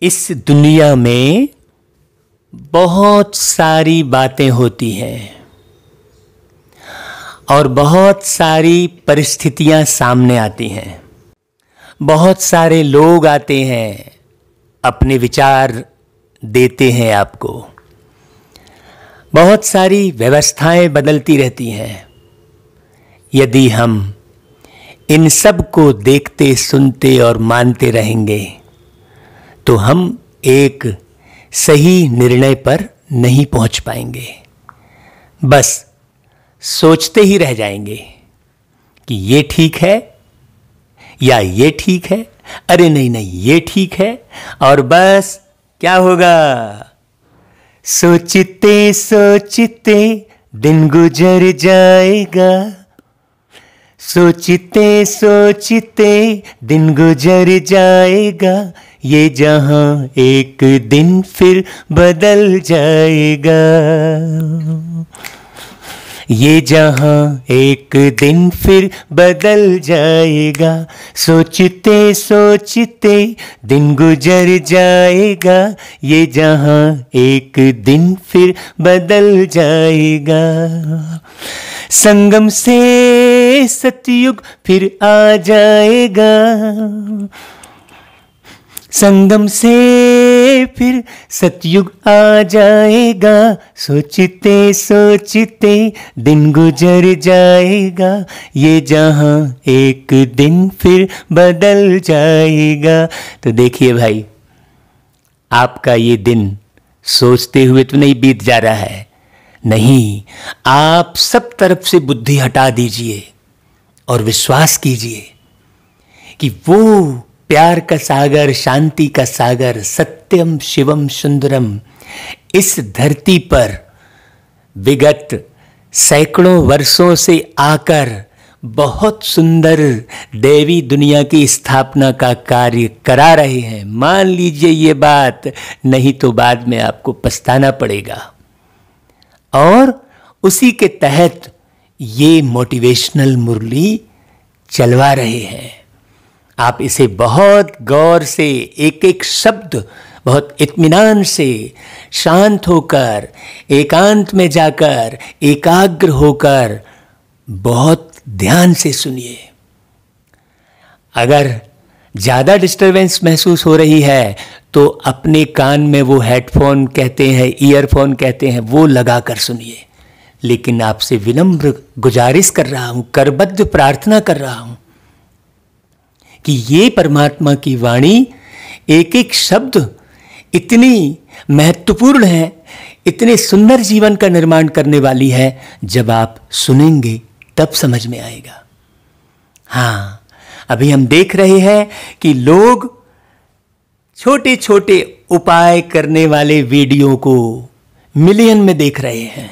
इस दुनिया में बहुत सारी बातें होती हैं और बहुत सारी परिस्थितियां सामने आती हैं। बहुत सारे लोग आते हैं, अपने विचार देते हैं आपको। बहुत सारी व्यवस्थाएं बदलती रहती हैं। यदि हम इन सब को देखते, सुनते और मानते रहेंगे तो हम एक सही निर्णय पर नहीं पहुंच पाएंगे। बस सोचते ही रह जाएंगे कि ये ठीक है या ये ठीक है, अरे नहीं नहीं ये ठीक है, और बस क्या होगा, सोचते सोचते दिन गुजर जाएगा, सोचते सोचते दिन गुजर जाएगा, ये जहां एक दिन फिर बदल जाएगा, ये जहां एक दिन फिर बदल जाएगा, सोचते सोचते दिन गुजर जाएगा, ये जहां एक दिन फिर बदल जाएगा। संगम से सतयुग फिर आ जाएगा, संगम से फिर सतयुग आ जाएगा, सोचते सोचते दिन गुजर जाएगा, ये जहां एक दिन फिर बदल जाएगा। तो देखिए भाई, आपका ये दिन सोचते हुए तो नहीं बीत जा रहा है, नहीं, आप सब तरफ से बुद्धि हटा दीजिए और विश्वास कीजिए कि वो प्यार का सागर, शांति का सागर, सत्यम शिवम सुंदरम इस धरती पर विगत सैकड़ों वर्षों से आकर बहुत सुंदर देवी दुनिया की स्थापना का कार्य करा रहे हैं। मान लीजिए ये बात, नहीं तो बाद में आपको पछताना पड़ेगा। और उसी के तहत ये मोटिवेशनल मुरली चलवा रहे हैं। आप इसे बहुत गौर से, एक एक शब्द बहुत इत्मीनान से, शांत होकर, एकांत में जाकर, एकाग्र होकर बहुत ध्यान से सुनिए। अगर ज़्यादा डिस्टरबेंस महसूस हो रही है तो अपने कान में वो हेडफोन कहते हैं, ईयरफोन कहते हैं, वो लगा कर सुनिए। लेकिन आपसे विनम्र गुजारिश कर रहा हूँ, करबद्ध प्रार्थना कर रहा हूँ कि ये परमात्मा की वाणी, एक एक शब्द इतनी महत्वपूर्ण है, इतने सुंदर जीवन का निर्माण करने वाली है, जब आप सुनेंगे तब समझ में आएगा। हाँ, अभी हम देख रहे हैं कि लोग छोटे छोटे उपाय करने वाले वीडियो को मिलियन में देख रहे हैं,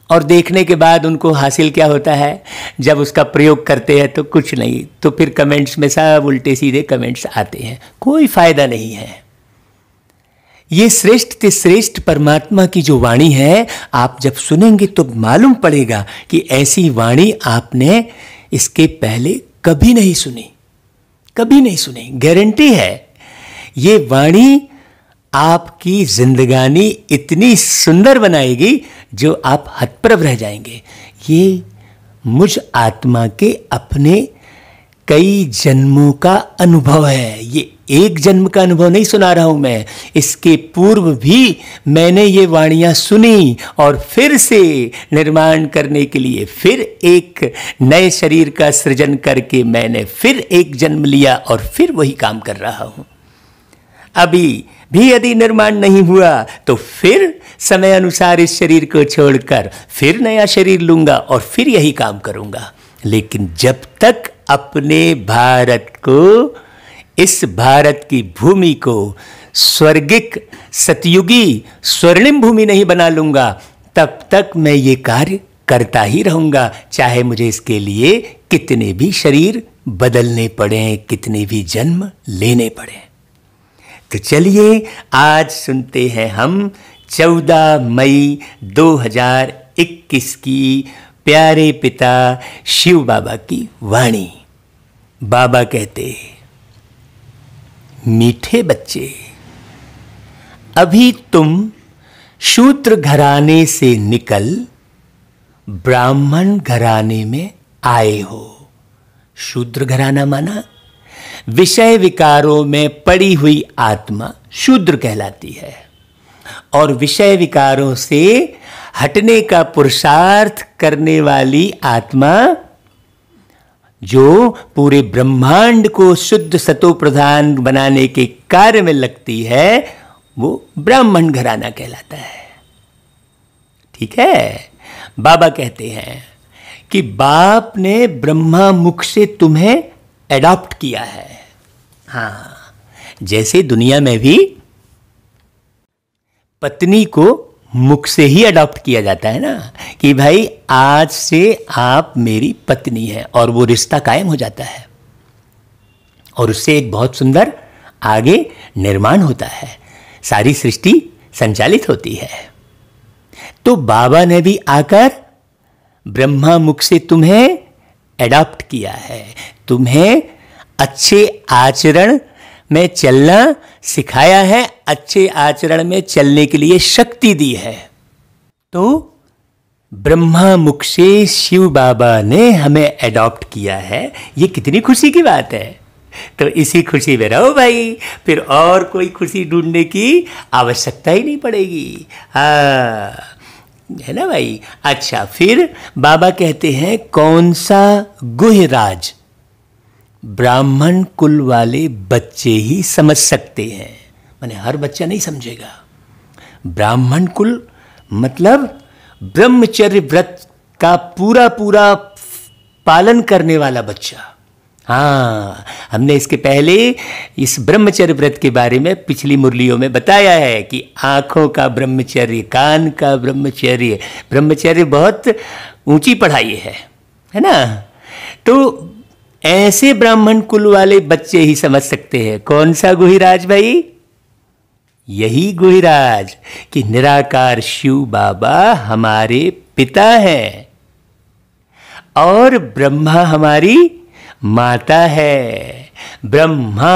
और देखने के बाद उनको हासिल क्या होता है, जब उसका प्रयोग करते हैं तो कुछ नहीं, तो फिर कमेंट्स में सब उल्टे सीधे कमेंट्स आते हैं, कोई फायदा नहीं है। ये श्रेष्ठ से श्रेष्ठ परमात्मा की जो वाणी है, आप जब सुनेंगे तो मालूम पड़ेगा कि ऐसी वाणी आपने इसके पहले कभी नहीं सुनी, कभी नहीं सुनी। गारंटी है, ये वाणी आपकी जिंदगानी इतनी सुंदर बनाएगी जो आप हतप्रभ रह जाएंगे। ये मुझ आत्मा के अपने कई जन्मों का अनुभव है। ये एक जन्म का अनुभव नहीं सुना रहा हूं मैं, इसके पूर्व भी मैंने ये वाणियां सुनी और फिर से निर्माण करने के लिए फिर एक नए शरीर का सृजन करके मैंने फिर एक जन्म लिया और फिर वही काम कर रहा हूं। अभी भी यदि निर्माण नहीं हुआ तो फिर समय अनुसार इस शरीर को छोड़कर फिर नया शरीर लूंगा और फिर यही काम करूंगा। लेकिन जब तक अपने भारत को, इस भारत की भूमि को स्वर्गिक, सतयुगी, स्वर्णिम भूमि नहीं बना लूंगा, तब तक मैं ये कार्य करता ही रहूंगा, चाहे मुझे इसके लिए कितने भी शरीर बदलने पड़े, कितने भी जन्म लेने पड़े। तो चलिए आज सुनते हैं हम 14 मई 2021 की प्यारे पिता शिव बाबा की वाणी। बाबा कहते, मीठे बच्चे अभी तुम शूद्र घराने से निकल ब्राह्मण घराने में आए हो। शूद्र घराना माना विषय विकारों में पड़ी हुई आत्मा शूद्र कहलाती है, और विषय विकारों से हटने का पुरुषार्थ करने वाली आत्मा जो पूरे ब्रह्मांड को शुद्ध सतो प्रधान बनाने के कार्य में लगती है, वो ब्राह्मण घराना कहलाता है। ठीक है। बाबा कहते हैं कि बाप ने ब्रह्मा मुख से तुम्हें एडॉप्ट किया है। हाँ, जैसे दुनिया में भी पत्नी को मुख से ही अडॉप्ट किया जाता है ना, कि भाई आज से आप मेरी पत्नी हैं, और वो रिश्ता कायम हो जाता है, और उससे एक बहुत सुंदर आगे निर्माण होता है, सारी सृष्टि संचालित होती है। तो बाबा ने भी आकर ब्रह्मा मुख से तुम्हें एडॉप्ट किया है, तुम्हें अच्छे आचरण में चलना सिखाया है, अच्छे आचरण में चलने के लिए शक्ति दी है। तो ब्रह्मा मुख से शिव बाबा ने हमें एडॉप्ट किया है, ये कितनी खुशी की बात है। तो इसी खुशी में रहो भाई, फिर और कोई खुशी ढूंढने की आवश्यकता ही नहीं पड़ेगी। है ना भाई। अच्छा, फिर बाबा कहते हैं कौन सा गुहराज ब्राह्मण कुल वाले बच्चे ही समझ सकते हैं, माने हर बच्चा नहीं समझेगा। ब्राह्मण कुल मतलब ब्रह्मचर्य व्रत का पूरा पूरा पालन करने वाला बच्चा। हाँ, हमने इसके पहले इस ब्रह्मचर्य व्रत के बारे में पिछली मुरलियों में बताया है कि आंखों का ब्रह्मचर्य, कान का ब्रह्मचर्य, ब्रह्मचर्य बहुत ऊंची पढ़ाई है ना। तो ऐसे ब्राह्मण कुल वाले बच्चे ही समझ सकते हैं। कौन सा गुहिराज भाई? यही गुहिराज कि निराकार शिव बाबा हमारे पिता हैं और ब्रह्मा हमारी माता है। ब्रह्मा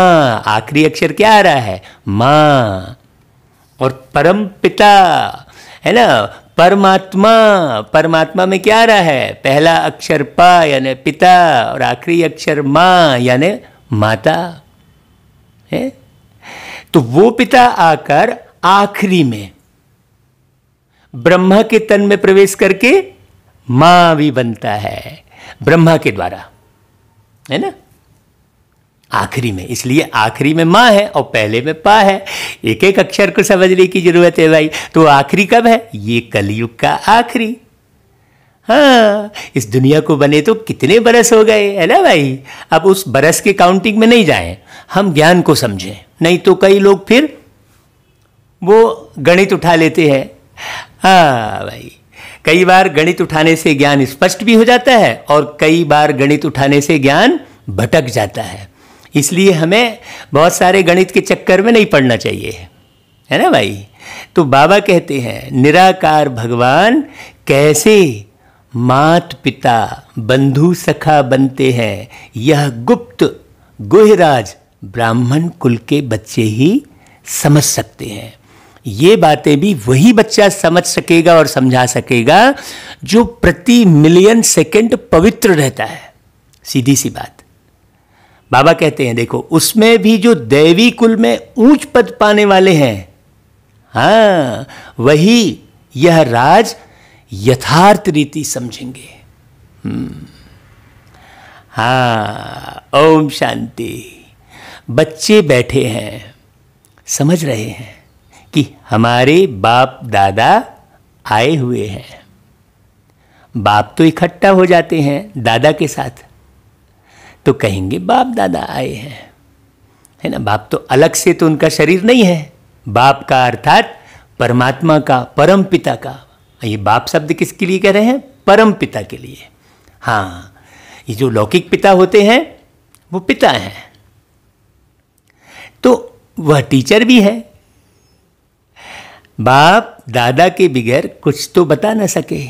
आखिरी अक्षर क्या आ रहा है? मां। और परम पिता है ना, परमात्मा। परमात्मा में क्या आ रहा है? पहला अक्षर पा यानी पिता और आखिरी अक्षर मां यानी माता है। तो वो पिता आकर आखिरी में ब्रह्मा के तन में प्रवेश करके मां भी बनता है ब्रह्मा के द्वारा, है ना, आखिरी में। इसलिए आखिरी में मां है और पहले में पा है। एक एक अक्षर को समझने की जरूरत है भाई। तो आखिरी कब है? ये कलयुग का आखिरी। हाँ, इस दुनिया को बने तो कितने बरस हो गए, है ना भाई। अब उस बरस के काउंटिंग में नहीं जाएं, हम ज्ञान को समझें। नहीं तो कई लोग फिर वो गणित उठा लेते हैं। हाँ भाई, कई बार गणित उठाने से ज्ञान स्पष्ट भी हो जाता है और कई बार गणित उठाने से ज्ञान भटक जाता है। इसलिए हमें बहुत सारे गणित के चक्कर में नहीं पड़ना चाहिए, है ना भाई। तो बाबा कहते हैं निराकार भगवान कैसे मात पिता बंधु सखा बनते हैं, यह गुप्त गुहराज ब्राह्मण कुल के बच्चे ही समझ सकते हैं। ये बातें भी वही बच्चा समझ सकेगा और समझा सकेगा जो प्रति मिलियन सेकंड पवित्र रहता है। सीधी सी बात। बाबा कहते हैं देखो, उसमें भी जो दैवी कुल में ऊंच पद पाने वाले हैं, हाँ, वही यह राज यथार्थ रीति समझेंगे। हाँ, ओम शांति। बच्चे बैठे हैं, समझ रहे हैं कि हमारे बाप दादा आए हुए हैं। बाप तो इकट्ठा हो जाते हैं दादा के साथ, तो कहेंगे बाप दादा आए हैं, है ना। बाप तो अलग से तो उनका शरीर नहीं है। बाप का अर्थात परमात्मा का, परम पिता का। ये बाप शब्द किसके लिए कह रहे हैं? परम पिता के लिए। हाँ, ये जो लौकिक पिता होते हैं वो पिता हैं, तो वह टीचर भी है। बाप दादा के बगैर कुछ तो बता ना सके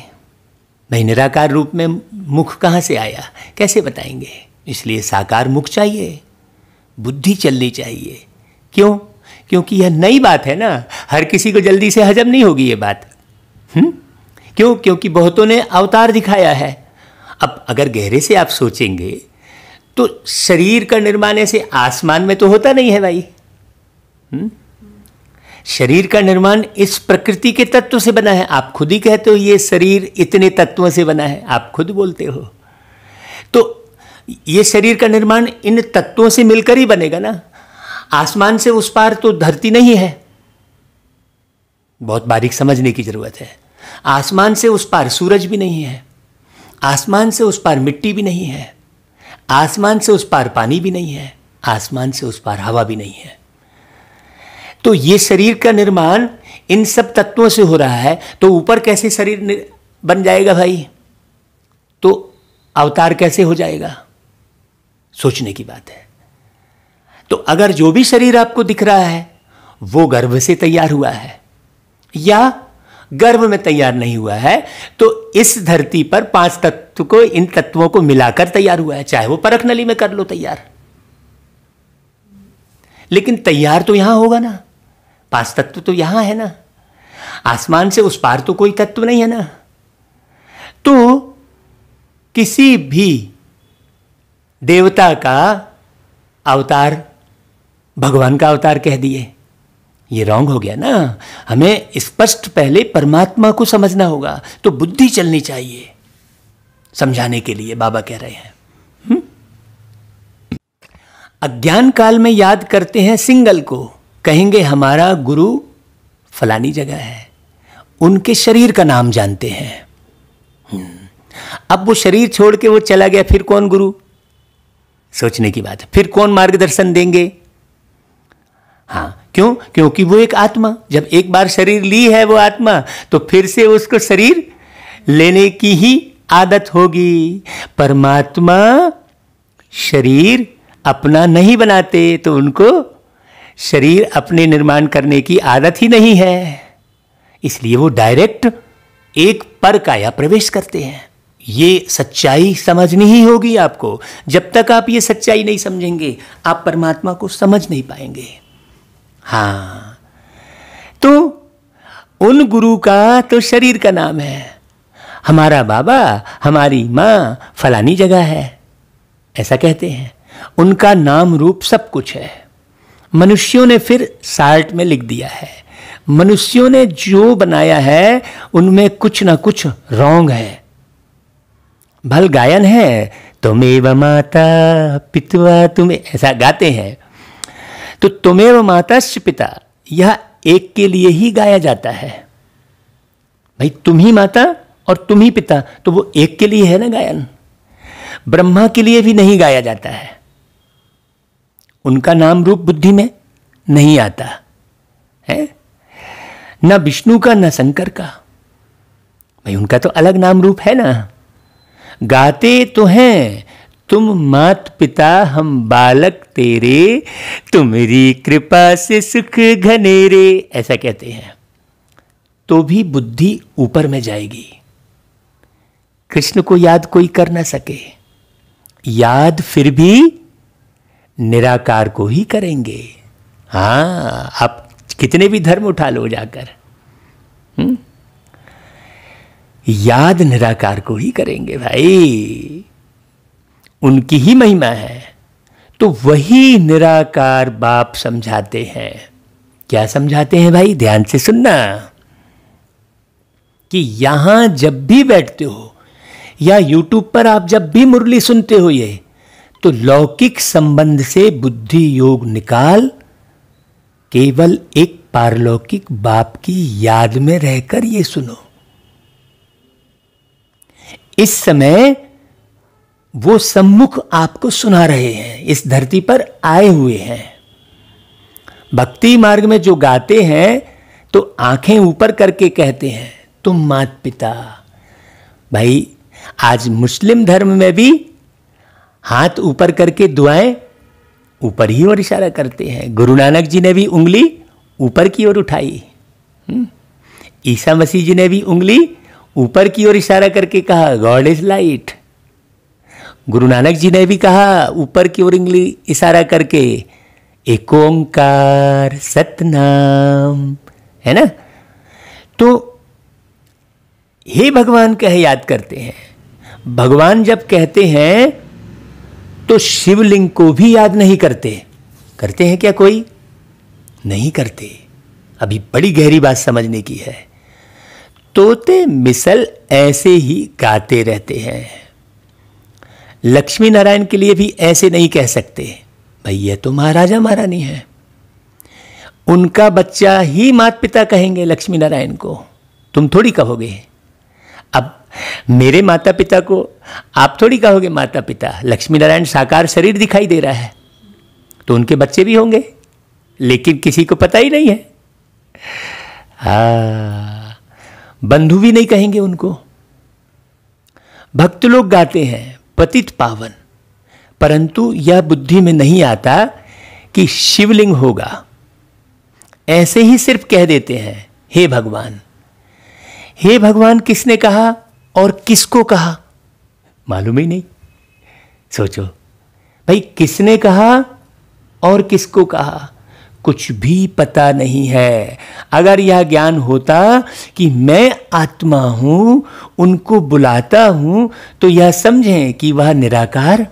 भाई। निराकार रूप में मुख कहाँ से आया, कैसे बताएंगे? इसलिए साकार मुख चाहिए, बुद्धि चलनी चाहिए। क्यों? क्योंकि यह नई बात है ना, हर किसी को जल्दी से हजम नहीं होगी ये बात। क्यों? क्योंकि बहुतों ने अवतार दिखाया है। अब अगर गहरे से आप सोचेंगे तो शरीर का निर्माण ऐसे आसमान में तो होता नहीं है भाई। शरीर का निर्माण इस प्रकृति के तत्व से बना है। आप खुद ही कहते हो ये शरीर इतने तत्वों से बना है, आप खुद बोलते हो। तो ये शरीर का निर्माण इन तत्वों से मिलकर ही बनेगा ना। आसमान से उस पार तो धरती नहीं है, बहुत बारीक समझने की जरूरत है। आसमान से उस पार सूरज भी नहीं है, आसमान से उस पार मिट्टी भी नहीं है, आसमान से उस पार पानी भी नहीं है, आसमान से उस पार हवा भी नहीं है। तो ये शरीर का निर्माण इन सब तत्वों से हो रहा है, तो ऊपर कैसे शरीर बन जाएगा भाई? तो अवतार कैसे हो जाएगा? सोचने की बात है। तो अगर जो भी शरीर आपको दिख रहा है वो गर्भ से तैयार हुआ है या गर्भ में तैयार नहीं हुआ है, तो इस धरती पर 5 तत्व को, इन तत्वों को मिलाकर तैयार हुआ है। चाहे वो परख नली में कर लो तैयार, लेकिन तैयार तो यहां होगा ना। 5 तत्व तो यहां है ना, आसमान से उस पार तो कोई तत्व नहीं है ना। तो किसी भी देवता का अवतार भगवान का अवतार कह दिए, ये रॉन्ग हो गया ना। हमें स्पष्ट पहले परमात्मा को समझना होगा, तो बुद्धि चलनी चाहिए समझाने के लिए बाबा कह रहे हैं। अज्ञान काल में याद करते हैं सिंगल को, कहेंगे हमारा गुरु फलानी जगह है, उनके शरीर का नाम जानते हैं। अब वो शरीर छोड़ के वो चला गया, फिर कौन गुरु? सोचने की बात है। फिर कौन मार्गदर्शन देंगे? हाँ, क्यों? क्योंकि वो एक आत्मा, जब एक बार शरीर ली है वो आत्मा, तो फिर से उसको शरीर लेने की ही आदत होगी। परमात्मा शरीर अपना नहीं बनाते, तो उनको शरीर अपने निर्माण करने की आदत ही नहीं है, इसलिए वो डायरेक्ट एक पर काया प्रवेश करते हैं। ये सच्चाई समझनी ही होगी आपको। जब तक आप ये सच्चाई नहीं समझेंगे, आप परमात्मा को समझ नहीं पाएंगे। हाँ, तो उन गुरु का तो शरीर का नाम है। हमारा बाबा, हमारी माँ फलानी जगह है, ऐसा कहते हैं। उनका नाम रूप सब कुछ है। मनुष्यों ने फिर साल्ट में लिख दिया है। मनुष्यों ने जो बनाया है उनमें कुछ ना कुछ रॉन्ग है। भल गायन है, तुमेव माता पिता तुम्हें, ऐसा गाते हैं। तो तुमेव माताश्च पिता, यह एक के लिए ही गाया जाता है भाई। तुम ही माता और तुम ही पिता, तो वो एक के लिए है ना गायन। ब्रह्मा के लिए भी नहीं गाया जाता है, उनका नाम रूप बुद्धि में नहीं आता है। न विष्णु का न शंकर का, भाई उनका तो अलग नाम रूप है ना। गाते तो हैं तुम मात पिता हम बालक तेरे, तुम्हारी कृपा से सुख घनेरे, ऐसा कहते हैं। तो भी बुद्धि ऊपर में जाएगी। कृष्ण को याद कोई कर ना सके, याद फिर भी निराकार को ही करेंगे। हाँ, आप कितने भी धर्म उठा लो जाकर, याद निराकार को ही करेंगे भाई। उनकी ही महिमा है। तो वही निराकार बाप समझाते हैं। क्या समझाते हैं भाई? ध्यान से सुनना कि यहां जब भी बैठते हो या यूट्यूब पर आप जब भी मुरली सुनते हो, ये तो लौकिक संबंध से बुद्धि योग निकाल केवल एक पारलौकिक बाप की याद में रहकर ये सुनो। इस समय वो सम्मुख आपको सुना रहे हैं, इस धरती पर आए हुए हैं। भक्ति मार्ग में जो गाते हैं तो आंखें ऊपर करके कहते हैं तुम मात पिता। भाई आज मुस्लिम धर्म में भी हाथ ऊपर करके दुआएं ऊपर ही ओर इशारा करते हैं। गुरु नानक जी ने भी उंगली ऊपर की ओर उठाई, ईसा मसीह जी ने भी उंगली ऊपर की ओर इशारा करके कहा God is light. Guru Nanak ji ने भी कहा ऊपर की ओर उंगली इशारा करके एक ओंकार सतनाम, है ना। तो हे भगवान कहे याद करते हैं। भगवान जब कहते हैं तो शिवलिंग को भी याद नहीं करते। करते हैं क्या कोई? नहीं करते। अभी बड़ी गहरी बात समझने की है। तोते मिसल ऐसे ही गाते रहते हैं। लक्ष्मी नारायण के लिए भी ऐसे नहीं कह सकते, भाई ये तो महाराजा महारानी है। उनका बच्चा ही माता पिता कहेंगे लक्ष्मी नारायण को, तुम थोड़ी कहोगे। अब मेरे माता पिता को आप थोड़ी कहोगे माता पिता। लक्ष्मी नारायण साकार शरीर दिखाई दे रहा है, तो उनके बच्चे भी होंगे, लेकिन किसी को पता ही नहीं है। बंधु भी नहीं कहेंगे उनको। भक्त लोग गाते हैं पतित पावन, परंतु यह बुद्धि में नहीं आता कि शिवलिंग होगा। ऐसे ही सिर्फ कह देते हैं हे भगवान। हे भगवान किसने कहा और किसको कहा मालूम ही नहीं। सोचो भाई, किसने कहा और किसको कहा, कुछ भी पता नहीं है। अगर यह ज्ञान होता कि मैं आत्मा हूं, उनको बुलाता हूं, तो यह समझें कि वह निराकार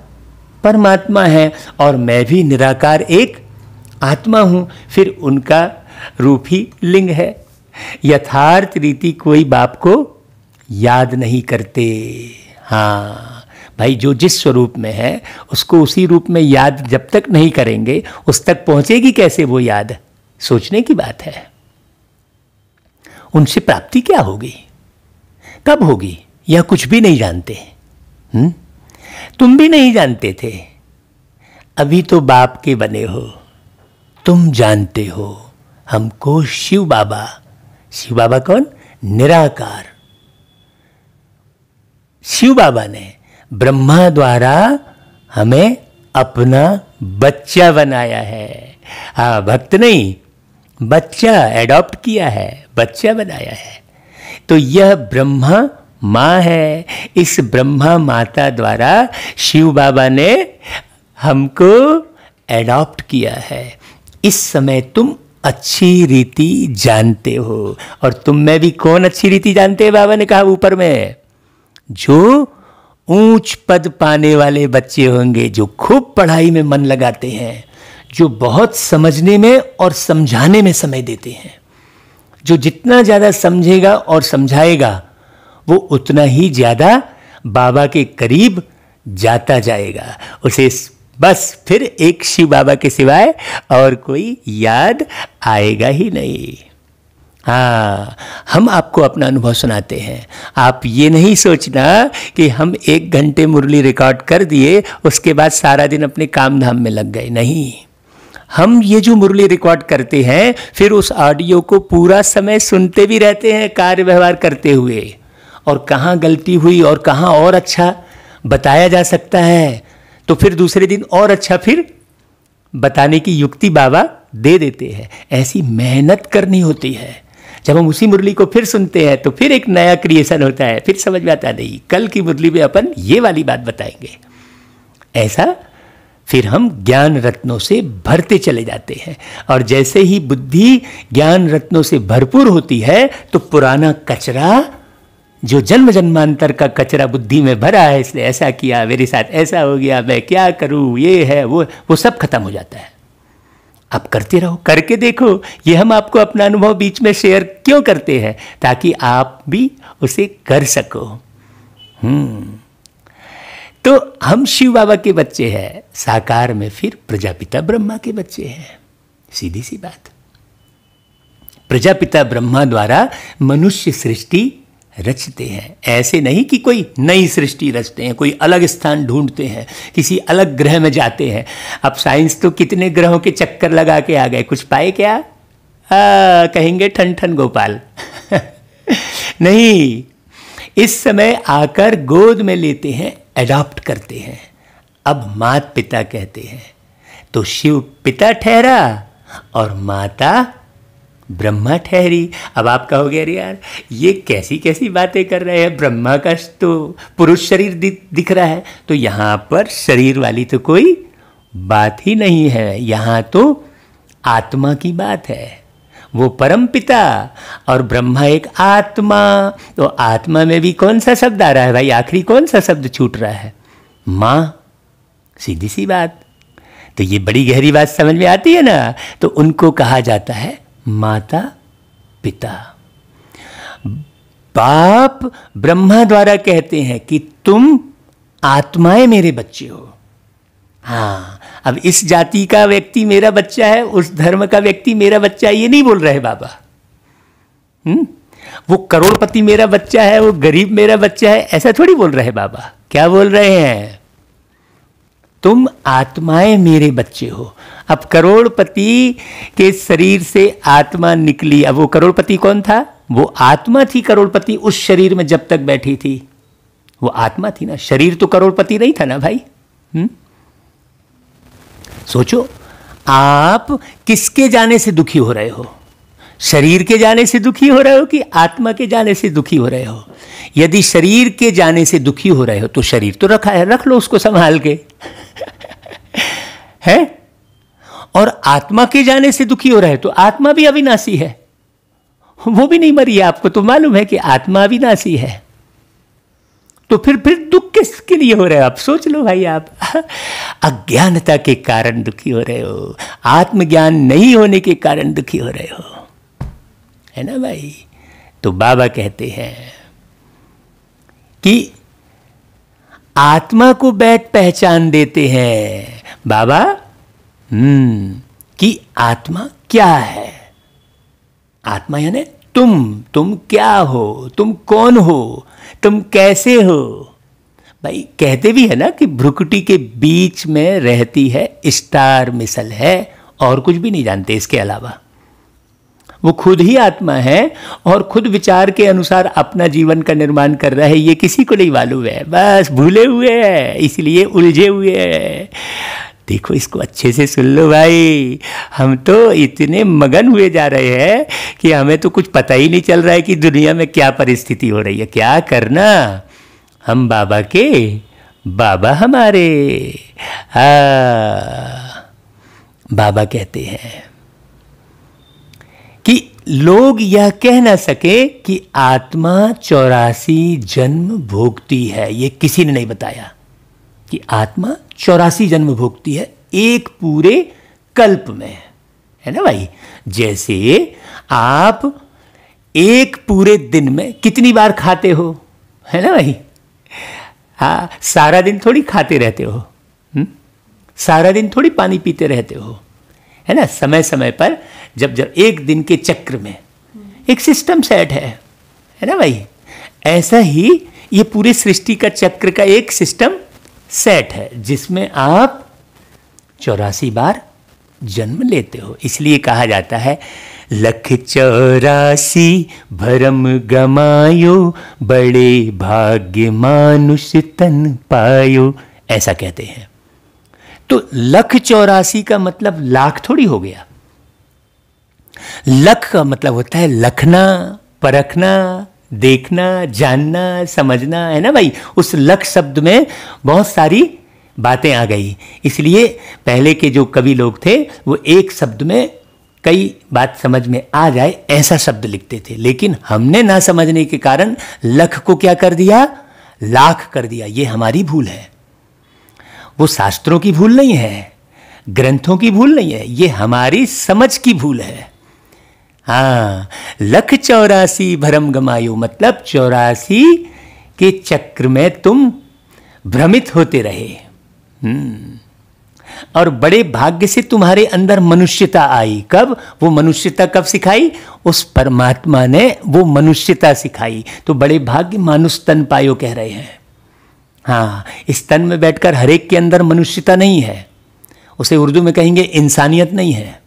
परमात्मा है और मैं भी निराकार एक आत्मा हूं, फिर उनका रूप ही लिंग है। यथार्थ रीति कोई बाप को याद नहीं करते। हाँ भाई, जो जिस स्वरूप में है उसको उसी रूप में याद जब तक नहीं करेंगे, उस तक पहुंचेगी कैसे वो याद? सोचने की बात है। उनसे प्राप्ति क्या होगी, कब होगी, यह कुछ भी नहीं जानते। तुम भी नहीं जानते थे, अभी तो बाप के बने हो, तुम जानते हो हमको शिव बाबा। शिव बाबा कौन? निराकार। शिव बाबा ने ब्रह्मा द्वारा हमें अपना बच्चा बनाया है। हाँ, भक्त नहीं, बच्चा एडॉप्ट किया है, बच्चा बनाया है। तो यह ब्रह्मा माँ है। इस ब्रह्मा माता द्वारा शिव बाबा ने हमको एडॉप्ट किया है। इस समय तुम अच्छी रीति जानते हो, और तुम में भी कौन अच्छी रीति जानते हैं? बाबा ने कहा ऊपर में, जो ऊंच पद पाने वाले बच्चे होंगे, जो खूब पढ़ाई में मन लगाते हैं, जो बहुत समझने में और समझाने में समय देते हैं। जो जितना ज़्यादा समझेगा और समझाएगा, वो उतना ही ज़्यादा बाबा के करीब जाता जाएगा। उसे बस फिर एक शिव बाबा के सिवाय और कोई याद आएगा ही नहीं। हाँ, हम आपको अपना अनुभव सुनाते हैं। आप ये नहीं सोचना कि हम 1 घंटे मुरली रिकॉर्ड कर दिए, उसके बाद सारा दिन अपने काम धाम में लग गए। नहीं, हम ये जो मुरली रिकॉर्ड करते हैं, फिर उस ऑडियो को पूरा समय सुनते भी रहते हैं कार्य व्यवहार करते हुए, और कहाँ गलती हुई और कहाँ और अच्छा बताया जा सकता है, तो फिर दूसरे दिन और अच्छा फिर बताने की युक्ति बाबा दे देते हैं। ऐसी मेहनत करनी होती है। जब हम उसी मुरली को फिर सुनते हैं तो फिर एक नया क्रिएशन होता है, फिर समझ में आता नहीं, कल की मुरली में अपन ये वाली बात बताएंगे। ऐसा फिर हम ज्ञान रत्नों से भरते चले जाते हैं, और जैसे ही बुद्धि ज्ञान रत्नों से भरपूर होती है, तो पुराना कचरा, जो जन्म जन्मांतर का कचरा बुद्धि में भरा है, इसने ऐसा किया, मेरे साथ ऐसा हो गया, मैं क्या करूं, ये है वो सब खत्म हो जाता है। आप करते रहो, करके देखो। ये हम आपको अपना अनुभव बीच में शेयर क्यों करते हैं? ताकि आप भी उसे कर सको। तो हम शिव बाबा के बच्चे हैं, साकार में फिर प्रजापिता ब्रह्मा के बच्चे हैं। सीधी सी बात। प्रजापिता ब्रह्मा द्वारा मनुष्य सृष्टि रचते हैं। ऐसे नहीं कि कोई नई सृष्टि रचते हैं, कोई अलग स्थान ढूंढते हैं, किसी अलग ग्रह में जाते हैं। अब साइंस तो कितने ग्रहों के चक्कर लगा के आ गए, कुछ पाए क्या? कहेंगे ठन ठन गोपाल। नहीं, इस समय आकर गोद में लेते हैं, एडॉप्ट करते हैं। अब माता पिता कहते हैं, तो शिव पिता ठहरा और माता ब्रह्मा ठहरी। अब आप कहोगे अरे यार, ये कैसी कैसी बातें कर रहे हैं, ब्रह्मा का तो पुरुष शरीर दिख रहा है, तो यहाँ पर शरीर वाली तो कोई बात ही नहीं है, यहां तो आत्मा की बात है। वो परम पिता और ब्रह्मा एक आत्मा। तो आत्मा में भी कौन सा शब्द आ रहा है भाई? आखिरी कौन सा शब्द छूट रहा है? मां। सीधी सी बात। तो ये बड़ी गहरी बात समझ में आती है ना। तो उनको कहा जाता है माता पिता। बाप ब्रह्मा द्वारा कहते हैं कि तुम आत्माएं मेरे बच्चे हो। हाँ, अब इस जाति का व्यक्ति मेरा बच्चा है, उस धर्म का व्यक्ति मेरा बच्चा है, ये नहीं बोल रहे बाबा। वो करोड़पति मेरा बच्चा है, वो गरीब मेरा बच्चा है, ऐसा थोड़ी बोल रहे बाबा। क्या बोल रहे हैं? तुम आत्माएं मेरे बच्चे हो। अब करोड़पति के शरीर से आत्मा निकली। अब वो करोड़पति कौन था? वो आत्मा थी करोड़पति उस शरीर में जब तक बैठी थी। वो आत्मा थी ना, शरीर तो करोड़पति नहीं था ना भाई। सोचो, आप किसके जाने से दुखी हो रहे हो? शरीर के जाने से दुखी हो रहे हो कि आत्मा के जाने से दुखी हो रहे हो? यदि शरीर के जाने से दुखी हो रहे हो तो शरीर तो रखा है, रख लो उसको संभाल के है। और आत्मा के जाने से दुखी हो रहे हो तो आत्मा भी अविनाशी है, वो भी नहीं मरी है। आपको तो मालूम है कि आत्मा अविनाशी है। तो फिर दुख किसके लिए हो रहे हो? आप सोच लो भाई। आप अज्ञानता के कारण दुखी हो रहे हो, आत्मज्ञान नहीं होने के कारण दुखी हो रहे हो, है ना भाई। तो बाबा कहते हैं कि आत्मा को बैठ पहचान देते हैं बाबा कि आत्मा क्या है। आत्मा यानी तुम क्या हो, तुम कौन हो, तुम कैसे हो। भाई कहते भी है ना कि भ्रुकुटी के बीच में रहती है स्टार मिसल है, और कुछ भी नहीं जानते इसके अलावा। वो खुद ही आत्मा है और खुद विचार के अनुसार अपना जीवन का निर्माण कर रहा है। ये किसी को नहीं मालूम है, बस भूले हुए हैं, इसलिए उलझे हुए हैं। देखो, इसको अच्छे से सुन लो भाई। हम तो इतने मगन हुए जा रहे हैं कि हमें तो कुछ पता ही नहीं चल रहा है कि दुनिया में क्या परिस्थिति हो रही है। क्या करना, हम बाबा के, बाबा हमारे। बाबा कहते हैं कि लोग यह कह ना सके कि आत्मा 84 जन्म भोगती है। ये किसी ने नहीं बताया कि आत्मा 84 जन्म भोगती है एक पूरे कल्प में, है ना भाई। जैसे आप एक पूरे दिन में कितनी बार खाते हो, है ना भाई। हाँ, सारा दिन थोड़ी खाते रहते हो, सारा दिन थोड़ी पानी पीते रहते हो, है ना। समय समय पर जब एक दिन के चक्र में एक सिस्टम सेट है ना भाई। ऐसा ही ये पूरे सृष्टि का चक्र का एक सिस्टम सेट है जिसमें आप 84 बार जन्म लेते हो। इसलिए कहा जाता है 184 भरम गमायो, बड़े भाग्य मानुष तन पायो, ऐसा कहते हैं। तो 184 का मतलब लाख थोड़ी हो गया। लख का मतलब होता है लखना, परखना, देखना, जानना, समझना, है ना भाई। उस लख शब्द में बहुत सारी बातें आ गई। इसलिए पहले के जो कवि लोग थे वो एक शब्द में कई बात समझ में आ जाए ऐसा शब्द लिखते थे। लेकिन हमने ना समझने के कारण लख को क्या कर दिया, लाख कर दिया। ये हमारी भूल है। वो शास्त्रों की भूल नहीं है, ग्रंथों की भूल नहीं है, ये हमारी समझ की भूल है। हाँ, 184 भरम गमायो मतलब 84 के चक्र में तुम भ्रमित होते रहे। और बड़े भाग्य से तुम्हारे अंदर मनुष्यता आई। कब? वो मनुष्यता कब सिखाई? उस परमात्मा ने वो मनुष्यता सिखाई। तो बड़े भाग्य मानुष तन पायो कह रहे हैं। हाँ, इस तन में बैठकर हर एक के अंदर मनुष्यता नहीं है, उसे उर्दू में कहेंगे इंसानियत नहीं है।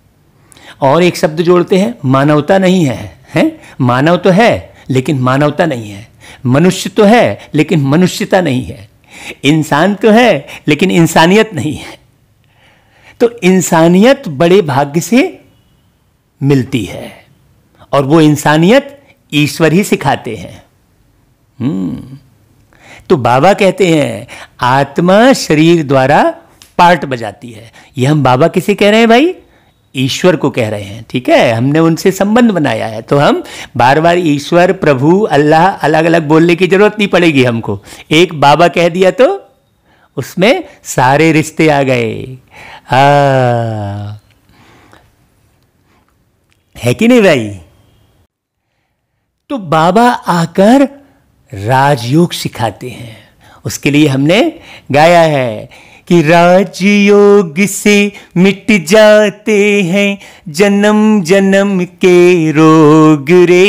और एक शब्द जोड़ते हैं मानवता नहीं है, हैं? मानव तो है लेकिन मानवता नहीं है, मनुष्य तो है लेकिन मनुष्यता नहीं है, इंसान तो है लेकिन इंसानियत नहीं है। तो इंसानियत बड़े भाग्य से मिलती है और वो इंसानियत ईश्वर ही सिखाते हैं। तो बाबा कहते हैं आत्मा शरीर द्वारा पार्ट बजाती है। ये हम बाबा किसे कह रहे हैं भाई? ईश्वर को कह रहे हैं, ठीक है। हमने उनसे संबंध बनाया है, तो हम बार बार ईश्वर, प्रभु, अल्लाह अलग अलग बोलने की जरूरत नहीं पड़ेगी हमको। एक बाबा कह दिया तो उसमें सारे रिश्ते आ गए। है कि नहीं भाई? तो बाबा आकर राजयोग सिखाते हैं। उसके लिए हमने गाया है कि राजयोग से मिट जाते हैं जन्म जन्म के रोग रे,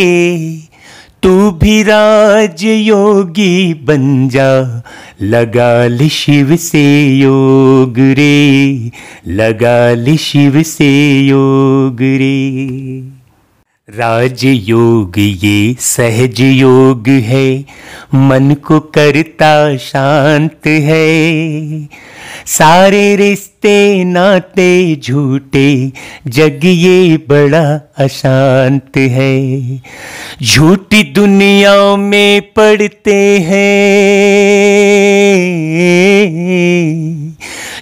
तू भी राजयोगी बन जा, लगा ले शिव से योग रे, लगा ले शिव से योग रे। राजयोग ये सहज योग है, मन को करता शांत है, सारे रिश्ते नाते झूठे, जग ये बड़ा अशांत है। झूठी दुनिया में पड़ते हैं,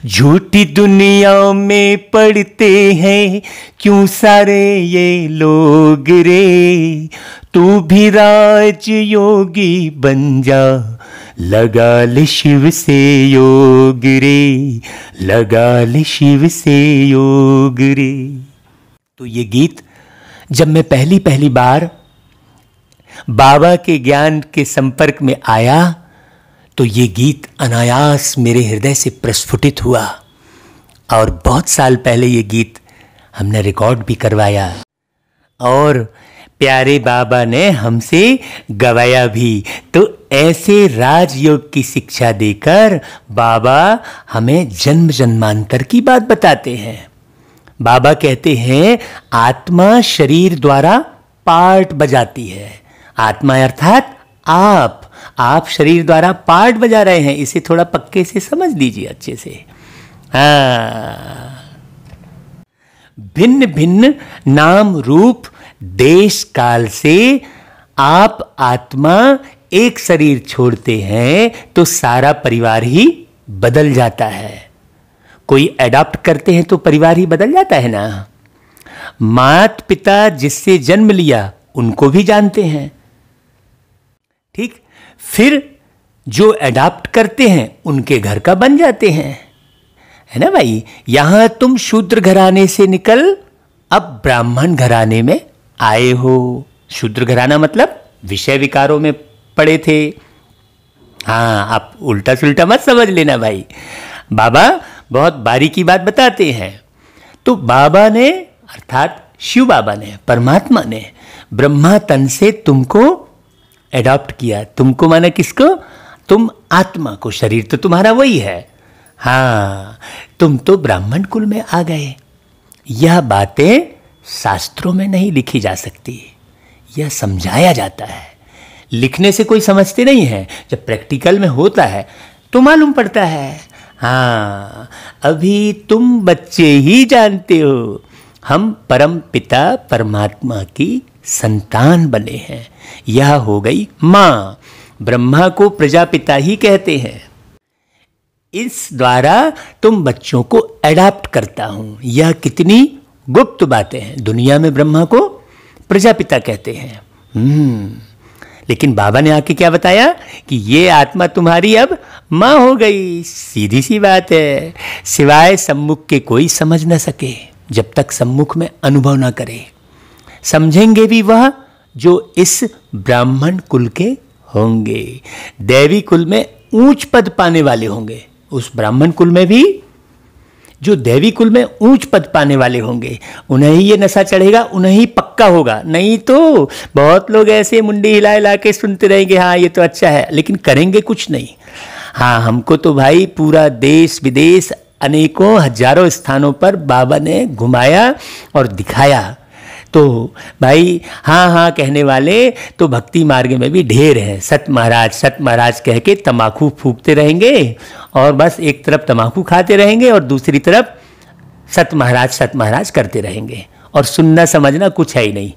झूठी दुनिया में पड़ते हैं, क्यों सारे ये लोग रे, तू भी राज योगी बन जा, लगा ले शिव से योग रे, लगा ले शिव से योग रे। तो ये गीत जब मैं पहली पहली बार बाबा के ज्ञान के संपर्क में आया तो ये गीत अनायास मेरे हृदय से प्रस्फुटित हुआ, और बहुत साल पहले ये गीत हमने रिकॉर्ड भी करवाया और प्यारे बाबा ने हमसे गवाया भी। तो ऐसे राजयोग की शिक्षा देकर बाबा हमें जन्म जन्मांतर की बात बताते हैं। बाबा कहते हैं आत्मा शरीर द्वारा पार्ट बजाती है। आत्मा अर्थात आप शरीर द्वारा पार्ट बजा रहे हैं। इसे थोड़ा पक्के से समझ लीजिए, अच्छे से। भिन्न भिन्न नाम रूप देश काल से आप आत्मा एक शरीर छोड़ते हैं तो सारा परिवार ही बदल जाता है। कोई अडॉप्ट करते हैं तो परिवार ही बदल जाता है ना। माता पिता जिससे जन्म लिया उनको भी जानते हैं, ठीक। फिर जो अडॉप्ट करते हैं उनके घर का बन जाते हैं, है ना भाई। यहां तुम शूद्र घराने से निकल अब ब्राह्मण घराने में आए हो। शूद्र घराना मतलब विषय विकारों में पड़े थे। हाँ, आप उल्टा सुल्टा मत समझ लेना भाई, बाबा बहुत बारीकी बात बताते हैं। तो बाबा ने अर्थात शिव बाबा ने, परमात्मा ने ब्रह्मा तन से तुमको एडॉप्ट किया। तुमको माना किसको? तुम आत्मा को। शरीर तो तुम्हारा वही है। हाँ, तुम तो ब्राह्मण कुल में आ गए। यह बातें शास्त्रों में नहीं लिखी जा सकती, यह समझाया जाता है। लिखने से कोई समझते नहीं है, जब प्रैक्टिकल में होता है तो मालूम पड़ता है। हाँ, अभी तुम बच्चे ही जानते हो हम परम पिता परमात्मा की संतान बने हैं। यह हो गई माँ। ब्रह्मा को प्रजापिता ही कहते हैं। इस द्वारा तुम बच्चों को अडॉप्ट करता हूं। यह कितनी गुप्त बातें हैं। दुनिया में ब्रह्मा को प्रजापिता कहते हैं। लेकिन बाबा ने आके क्या बताया कि ये आत्मा तुम्हारी अब माँ हो गई। सीधी सी बात है। सिवाय सम्मुख के कोई समझ न सके, जब तक सम्मुख में अनुभव ना करे। समझेंगे भी वह जो इस ब्राह्मण कुल के होंगे। दैवी कुल में ऊंच पद पाने वाले होंगे। उस ब्राह्मण कुल में भी जो दैवी कुल में ऊंच पद पाने वाले होंगे, उन्हें ही ये नशा चढ़ेगा, उन्हें ही पक्का होगा। नहीं तो बहुत लोग ऐसे मुंडी हिला हिला के सुनते रहेंगे, हाँ ये तो अच्छा है, लेकिन करेंगे कुछ नहीं। हाँ, हमको तो भाई पूरा देश विदेश अनेकों हजारों स्थानों पर बाबा ने घुमाया और दिखाया। तो भाई हाँ हाँ कहने वाले तो भक्ति मार्ग में भी ढेर हैं। सत महाराज कह के तम्बाकू फूकते रहेंगे और बस एक तरफ तम्बाकू खाते रहेंगे और दूसरी तरफ सत महाराज करते रहेंगे, और सुनना समझना कुछ है ही नहीं।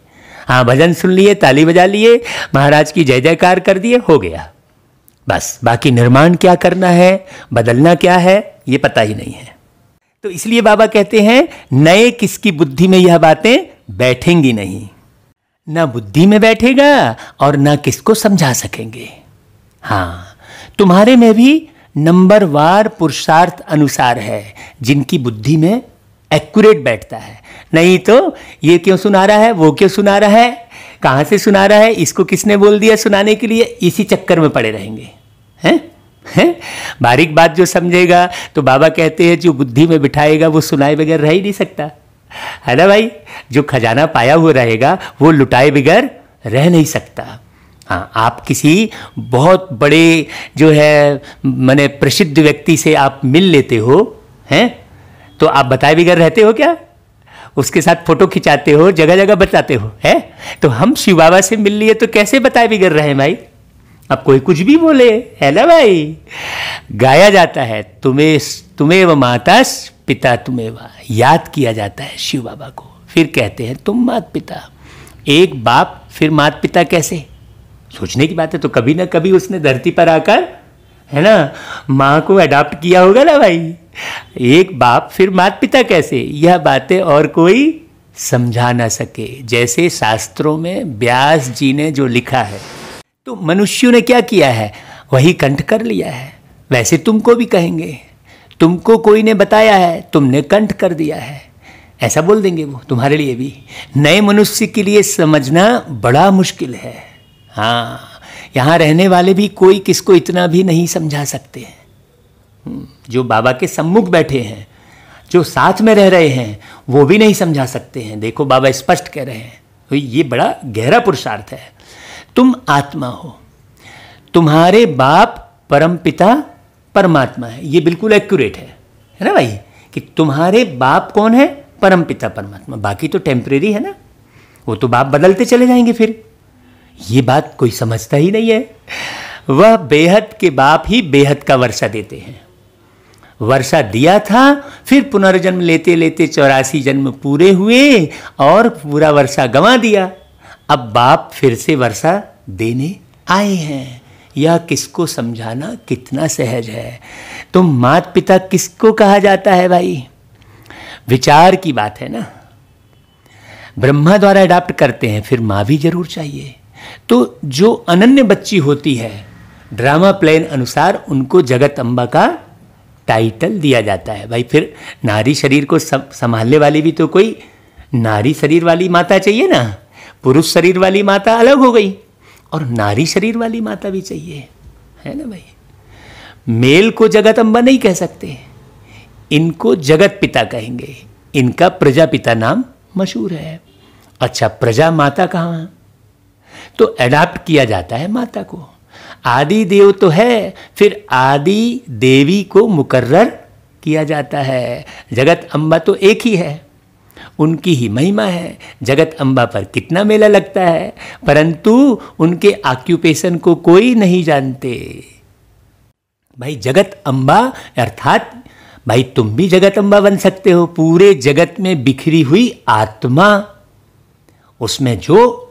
हाँ, भजन सुन लिए, ताली बजा लिए, महाराज की जय जयकार कर दिए, हो गया बस। बाकी निर्माण क्या करना है, बदलना क्या है, ये पता ही नहीं है। तो इसलिए बाबा कहते हैं नए किसकी बुद्धि में यह बातें बैठेंगी नहीं, ना बुद्धि में बैठेगा और ना किसको समझा सकेंगे। हाँ, तुम्हारे में भी नंबरवार पुरुषार्थ अनुसार है जिनकी बुद्धि में एक्यूरेट बैठता है। नहीं तो ये क्यों सुना रहा है, वो क्यों सुना रहा है, कहाँ से सुना रहा है, इसको किसने बोल दिया सुनाने के लिए, इसी चक्कर में पड़े रहेंगे। हैं बारीक बात जो समझेगा तो बाबा कहते हैं जो बुद्धि में बिठाएगा वो सुनाए बगैर रह ही नहीं सकता, है ना भाई। जो खजाना पाया हुआ रहेगा वो लुटाए बगैर रह नहीं सकता। हाँ, आप किसी बहुत बड़े जो है माने प्रसिद्ध व्यक्ति से आप मिल लेते हो, हैं, तो आप बताए बगैर रहते हो क्या? उसके साथ फोटो खिंचाते हो, जगह जगह बताते हो, है। तो हम शिव बाबा से मिल लिए तो कैसे बताए बगैर रहे भाई? अब कोई कुछ भी बोले, है ना भाई। गाया जाता है तुम्हें व माता पिता तुम्हें व, याद किया जाता है शिव बाबा को। फिर कहते हैं तुम मात पिता, एक बाप फिर मात पिता कैसे? सोचने की बात है। तो कभी ना कभी उसने धरती पर आकर, है ना, माँ को अडॉप्ट किया होगा ना भाई। एक बाप फिर मात पिता कैसे, यह बातें और कोई समझा ना सके। जैसे शास्त्रों में व्यास जी ने जो लिखा है तो मनुष्यों ने क्या किया है वही कंठ कर लिया है। वैसे तुमको भी कहेंगे, तुमको कोई ने बताया है, तुमने कंठ कर दिया है, ऐसा बोल देंगे वो तुम्हारे लिए भी। नए मनुष्य के लिए समझना बड़ा मुश्किल है। हाँ, यहाँ रहने वाले भी कोई किसको इतना भी नहीं समझा सकते हैं। जो बाबा के सम्मुख बैठे हैं, जो साथ में रह रहे हैं, वो भी नहीं समझा सकते हैं। देखो बाबा स्पष्ट कह रहे हैं, तो ये बड़ा गहरा पुरुषार्थ है। तुम आत्मा हो, तुम्हारे बाप परम पिता परमात्मा है। ये बिल्कुल एक्यूरेट है ना भाई, कि तुम्हारे बाप कौन है? परम पिता परमात्मा। बाकी तो टेम्परेरी है ना, वो तो बाप बदलते चले जाएंगे। फिर ये बात कोई समझता ही नहीं है। वह बेहद के बाप ही बेहद का वर्षा देते हैं। वर्षा दिया था, फिर पुनर्जन्म लेते लेते 84 जन्म पूरे हुए और पूरा वर्षा गंवा दिया। अब बाप फिर से वर्षा देने आए हैं। यह किसको समझाना कितना सहज है। तो माता पिता किसको कहा जाता है भाई? विचार की बात है ना। ब्रह्मा द्वारा अडॉप्ट करते हैं, फिर माँ भी जरूर चाहिए। तो जो अनन्य बच्ची होती है, ड्रामा प्लान अनुसार उनको जगत अम्बा का टाइटल दिया जाता है भाई। फिर नारी शरीर को संभालने वाली भी तो कोई नारी शरीर वाली माता चाहिए ना। पुरुष शरीर वाली माता अलग हो गई और नारी शरीर वाली माता भी चाहिए, है ना भाई। मेल को जगत अम्बा नहीं कह सकते, इनको जगत पिता कहेंगे। इनका प्रजापिता नाम मशहूर है। अच्छा, प्रजा माता कहाँ? तो अडॉप्ट किया जाता है माता को। आदि देव तो है, फिर आदि देवी को मुकर्रर किया जाता है। जगत अम्बा तो एक ही है, उनकी ही महिमा है। जगत अम्बा पर कितना मेला लगता है, परंतु उनके ऑक्यूपेशन को कोई नहीं जानते भाई। जगत अम्बा अर्थात भाई तुम भी जगत अम्बा बन सकते हो। पूरे जगत में बिखरी हुई आत्मा, उसमें जो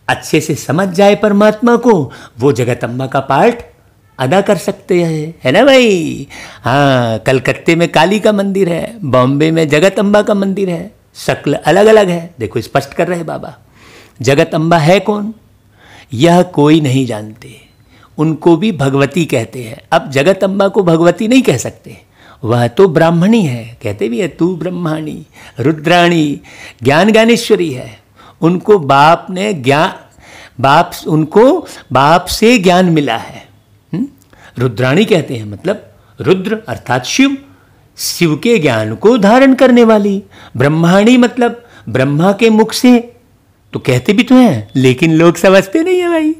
अच्छे से समझ जाए परमात्मा को, वो जगत अम्बा का पार्ट अदा कर सकते हैं, है ना भाई। हाँ, कलकत्ते में काली का मंदिर है, बॉम्बे में जगत अम्बा का मंदिर है, शक्ल अलग अलग है। देखो स्पष्ट कर रहे हैं बाबा। जगत अम्बा है कौन, यह कोई नहीं जानते। उनको भी भगवती कहते हैं। अब जगत अम्बा को भगवती नहीं कह सकते, वह तो ब्राह्मणी है। कहते भी है तू ब्रह्माणी रुद्राणी ज्ञान ज्ञानेश्वरी है। उनको बाप ने उनको बाप से ज्ञान मिला है। रुद्राणी कहते हैं, मतलब रुद्र अर्थात शिव, शिव के ज्ञान को धारण करने वाली। ब्रह्माणी मतलब ब्रह्मा के मुख से, तो कहते भी तो हैं लेकिन लोग समझते नहीं है भाई।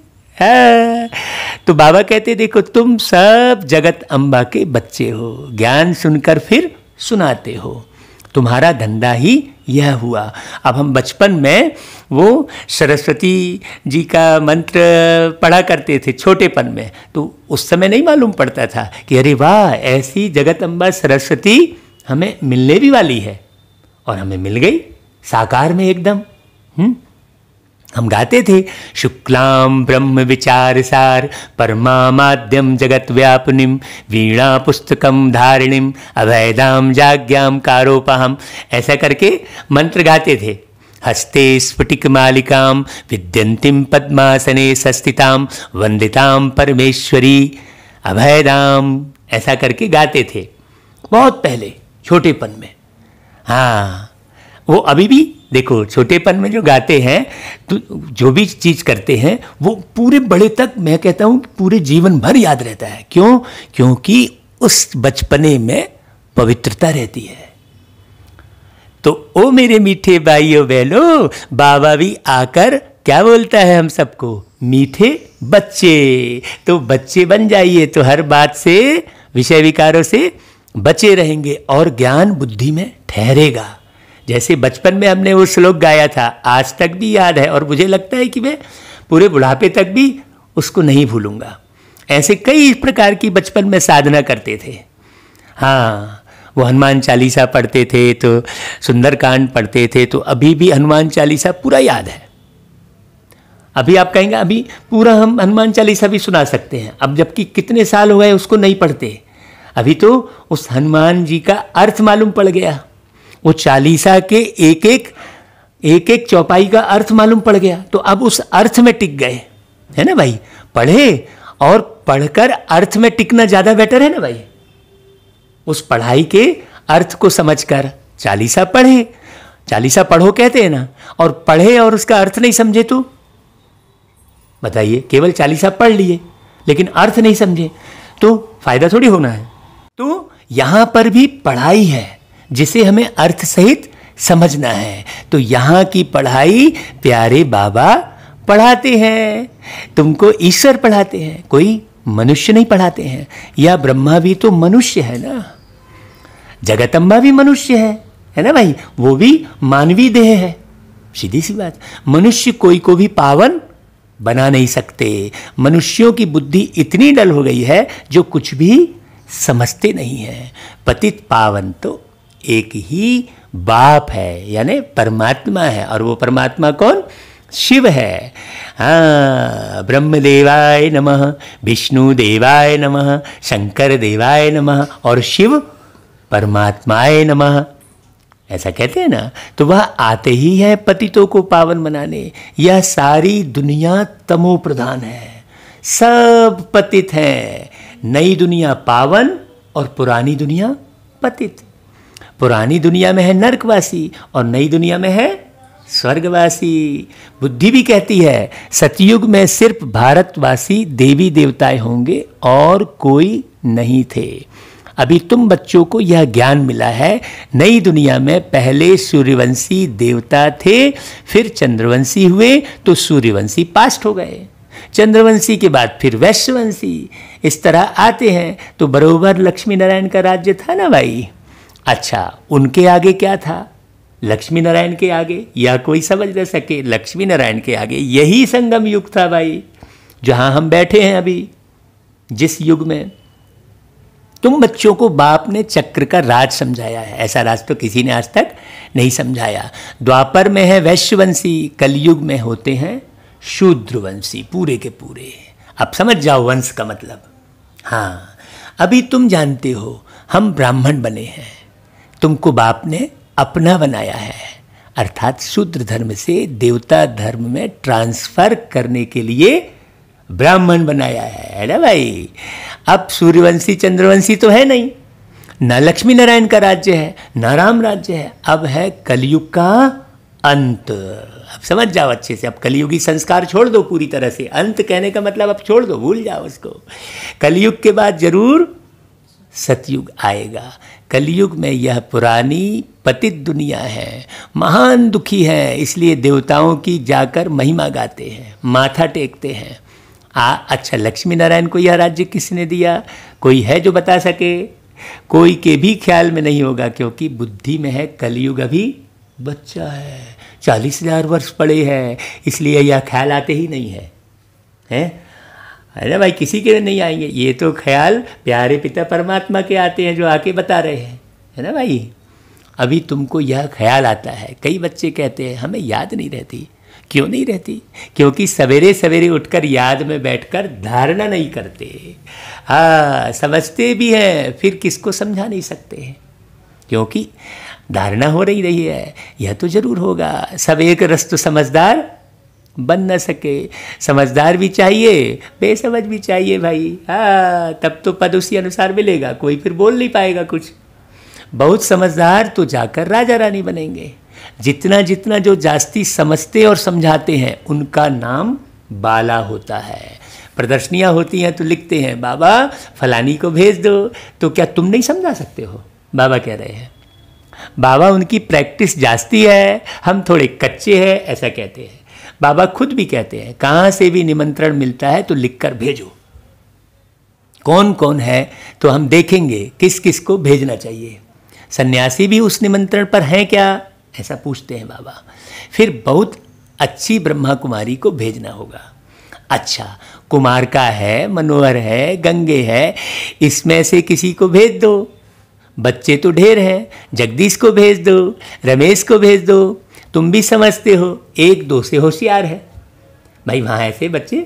तो बाबा कहते देखो तुम सब जगत अम्बा के बच्चे हो, ज्ञान सुनकर फिर सुनाते हो, तुम्हारा धंधा ही यह हुआ। अब हम बचपन में वो सरस्वती जी का मंत्र पढ़ा करते थे छोटेपन में, तो उस समय नहीं मालूम पड़ता था कि अरे वाह ऐसी जगत अम्बा सरस्वती हमें मिलने भी वाली है, और हमें मिल गई साकार में एकदम। हम गाते थे, शुक्लाम ब्रह्म विचार सार परमामाद्यम जगत व्यापनिम वीणा पुस्तकम धारिणीम अभयदाम जाग्याम कारोपहम, ऐसा करके मंत्र गाते थे। हस्ते स्फटिक मालिकाम विद्यंतिम पद्मासने सस्थिताम वंदिताम परमेश्वरी अभयदाम, ऐसा करके गाते थे बहुत पहले छोटेपन में। हाँ, वो अभी भी देखो छोटेपन में जो गाते हैं तो जो भी चीज़ करते हैं वो पूरे बड़े तक, मैं कहता हूँ पूरे जीवन भर याद रहता है। क्यों? क्योंकि उस बचपने में पवित्रता रहती है। तो ओ मेरे मीठे भाइयों बहनों, बाबा भी आकर क्या बोलता है हम सबको, मीठे बच्चे। तो बच्चे बन जाइए तो हर बात से, विषय विकारों से बचे रहेंगे और ज्ञान बुद्धि में ठहरेगा। जैसे बचपन में हमने वो श्लोक गाया था, आज तक भी याद है और मुझे लगता है कि मैं पूरे बुढ़ापे तक भी उसको नहीं भूलूंगा। ऐसे कई प्रकार की बचपन में साधना करते थे। हाँ, वो हनुमान चालीसा पढ़ते थे तो सुंदरकांड पढ़ते थे, तो अभी भी हनुमान चालीसा पूरा याद है। अभी आप कहेंगे अभी पूरा हम हनुमान चालीसा भी सुना सकते हैं, अब जबकि कितने साल हो गए उसको नहीं पढ़ते। अभी तो उस हनुमान जी का अर्थ मालूम पड़ गया, वो चालीसा के एक एक चौपाई का अर्थ मालूम पड़ गया, तो अब उस अर्थ में टिक गए, है ना भाई। पढ़े और पढ़कर अर्थ में टिकना ज़्यादा बेटर है ना भाई। उस पढ़ाई के अर्थ को समझकर चालीसा पढ़े, चालीसा पढ़ो कहते हैं ना, और पढ़े और उसका अर्थ नहीं समझे तो बताइए, केवल चालीसा पढ़ लिए लेकिन अर्थ नहीं समझे तो फायदा थोड़ी होना है। तो यहाँ पर भी पढ़ाई है जिसे हमें अर्थ सहित समझना है। तो यहाँ की पढ़ाई प्यारे बाबा पढ़ाते हैं, तुमको ईश्वर पढ़ाते हैं, कोई मनुष्य नहीं पढ़ाते हैं। या ब्रह्मा भी तो मनुष्य है ना, जगदम्बा भी मनुष्य है ना भाई, वो भी मानवीय देह है। सीधी सी बात, मनुष्य कोई को भी पावन बना नहीं सकते। मनुष्यों की बुद्धि इतनी डल हो गई है जो कुछ भी समझते नहीं है। पतित पावन तो एक ही बाप है, यानी परमात्मा है, और वो परमात्मा कौन? शिव है। हाँ, ब्रह्म देवाय नमः, विष्णु देवाय नमः, शंकर देवाय नमः और शिव परमात्माय नमः, ऐसा कहते हैं ना। तो वह आते ही है पतितों को पावन बनाने। यह सारी दुनिया तमो प्रधान है, सब पतित है। नई दुनिया पावन और पुरानी दुनिया पतित। पुरानी दुनिया में है नरकवासी और नई दुनिया में है स्वर्गवासी। बुद्धि भी कहती है सतयुग में सिर्फ भारतवासी देवी देवताएं होंगे और कोई नहीं थे। अभी तुम बच्चों को यह ज्ञान मिला है, नई दुनिया में पहले सूर्यवंशी देवता थे, फिर चंद्रवंशी हुए तो सूर्यवंशी पास्ट हो गए, चंद्रवंशी के बाद फिर वैश्यवंशी, इस तरह आते हैं। तो बरोबर लक्ष्मी नारायण का राज्य था ना भाई। अच्छा, उनके आगे क्या था? लक्ष्मी नारायण के आगे, या कोई समझ न सके, लक्ष्मी नारायण के आगे यही संगम युग था भाई, जहां हम बैठे हैं अभी। जिस युग में तुम बच्चों को बाप ने चक्र का राज समझाया है, ऐसा राज तो किसी ने आज तक नहीं समझाया। द्वापर में है वैश्यवंशी, कलयुग में होते हैं शूद्रवंशी पूरे के पूरे। अब समझ जाओ वंश का मतलब। हाँ, अभी तुम जानते हो हम ब्राह्मण बने हैं, तुमको बाप ने अपना बनाया है, अर्थात शूद्र धर्म से देवता धर्म में ट्रांसफर करने के लिए ब्राह्मण बनाया है ना भाई। अब सूर्यवंशी चंद्रवंशी तो है नहीं, न लक्ष्मी नारायण का राज्य है, न राम राज्य है। अब है कलयुग का अंत। अब समझ जाओ अच्छे से। अब कलयुगी संस्कार छोड़ दो पूरी तरह से, अंत कहने का मतलब अब छोड़ दो, भूल जाओ उसको। कलयुग के बाद जरूर सतयुग आएगा। कलयुग में यह पुरानी पतित दुनिया है, महान दुखी है, इसलिए देवताओं की जाकर महिमा गाते हैं, माथा टेकते हैं। अच्छा, लक्ष्मी नारायण को यह राज्य किसने दिया? कोई है जो बता सके? कोई के भी ख्याल में नहीं होगा, क्योंकि बुद्धि में है कलयुग अभी बच्चा है, 40,000 वर्ष पड़े हैं, इसलिए यह ख्याल आते ही नहीं है, है ना भाई। किसी के नहीं आएंगे, ये तो ख्याल प्यारे पिता परमात्मा के आते हैं जो आके बता रहे हैं, है ना भाई। अभी तुमको यह ख्याल आता है। कई बच्चे कहते हैं हमें याद नहीं रहती, क्यों नहीं रहती? क्योंकि सवेरे सवेरे उठकर याद में बैठकर धारणा नहीं करते। हाँ, समझते भी हैं, फिर किसको समझा नहीं सकते हैं, क्योंकि धारणा हो रही है। यह तो जरूर होगा, सब एक रस तो समझदार बन न सके। समझदार भी चाहिए, बेसमझ भी चाहिए भाई। हाँ, तब तो पद उसी अनुसार मिलेगा, कोई फिर बोल नहीं पाएगा कुछ। बहुत समझदार तो जाकर राजा रानी बनेंगे। जितना जितना जो जास्ती समझते और समझाते हैं उनका नाम बाला होता है। प्रदर्शनियाँ होती हैं तो लिखते हैं बाबा फलानी को भेज दो, तो क्या तुम नहीं समझा सकते हो? बाबा कह रहे हैं, बाबा उनकी प्रैक्टिस जास्ती है, हम थोड़े कच्चे हैं, ऐसा कहते हैं। बाबा खुद भी कहते हैं कहाँ से भी निमंत्रण मिलता है तो लिखकर भेजो। कौन कौन है तो हम देखेंगे किस किस को भेजना चाहिए। सन्यासी भी उस निमंत्रण पर हैं क्या, ऐसा पूछते हैं बाबा। फिर बहुत अच्छी ब्रह्मा कुमारी को भेजना होगा। अच्छा, कुमार का है, मनोहर है, गंगे है, इसमें से किसी को भेज दो। बच्चे तो ढेर हैं, जगदीश को भेज दो, रमेश को भेज दो। तुम भी समझते हो, एक दो से होशियार है भाई। वहाँ ऐसे बच्चे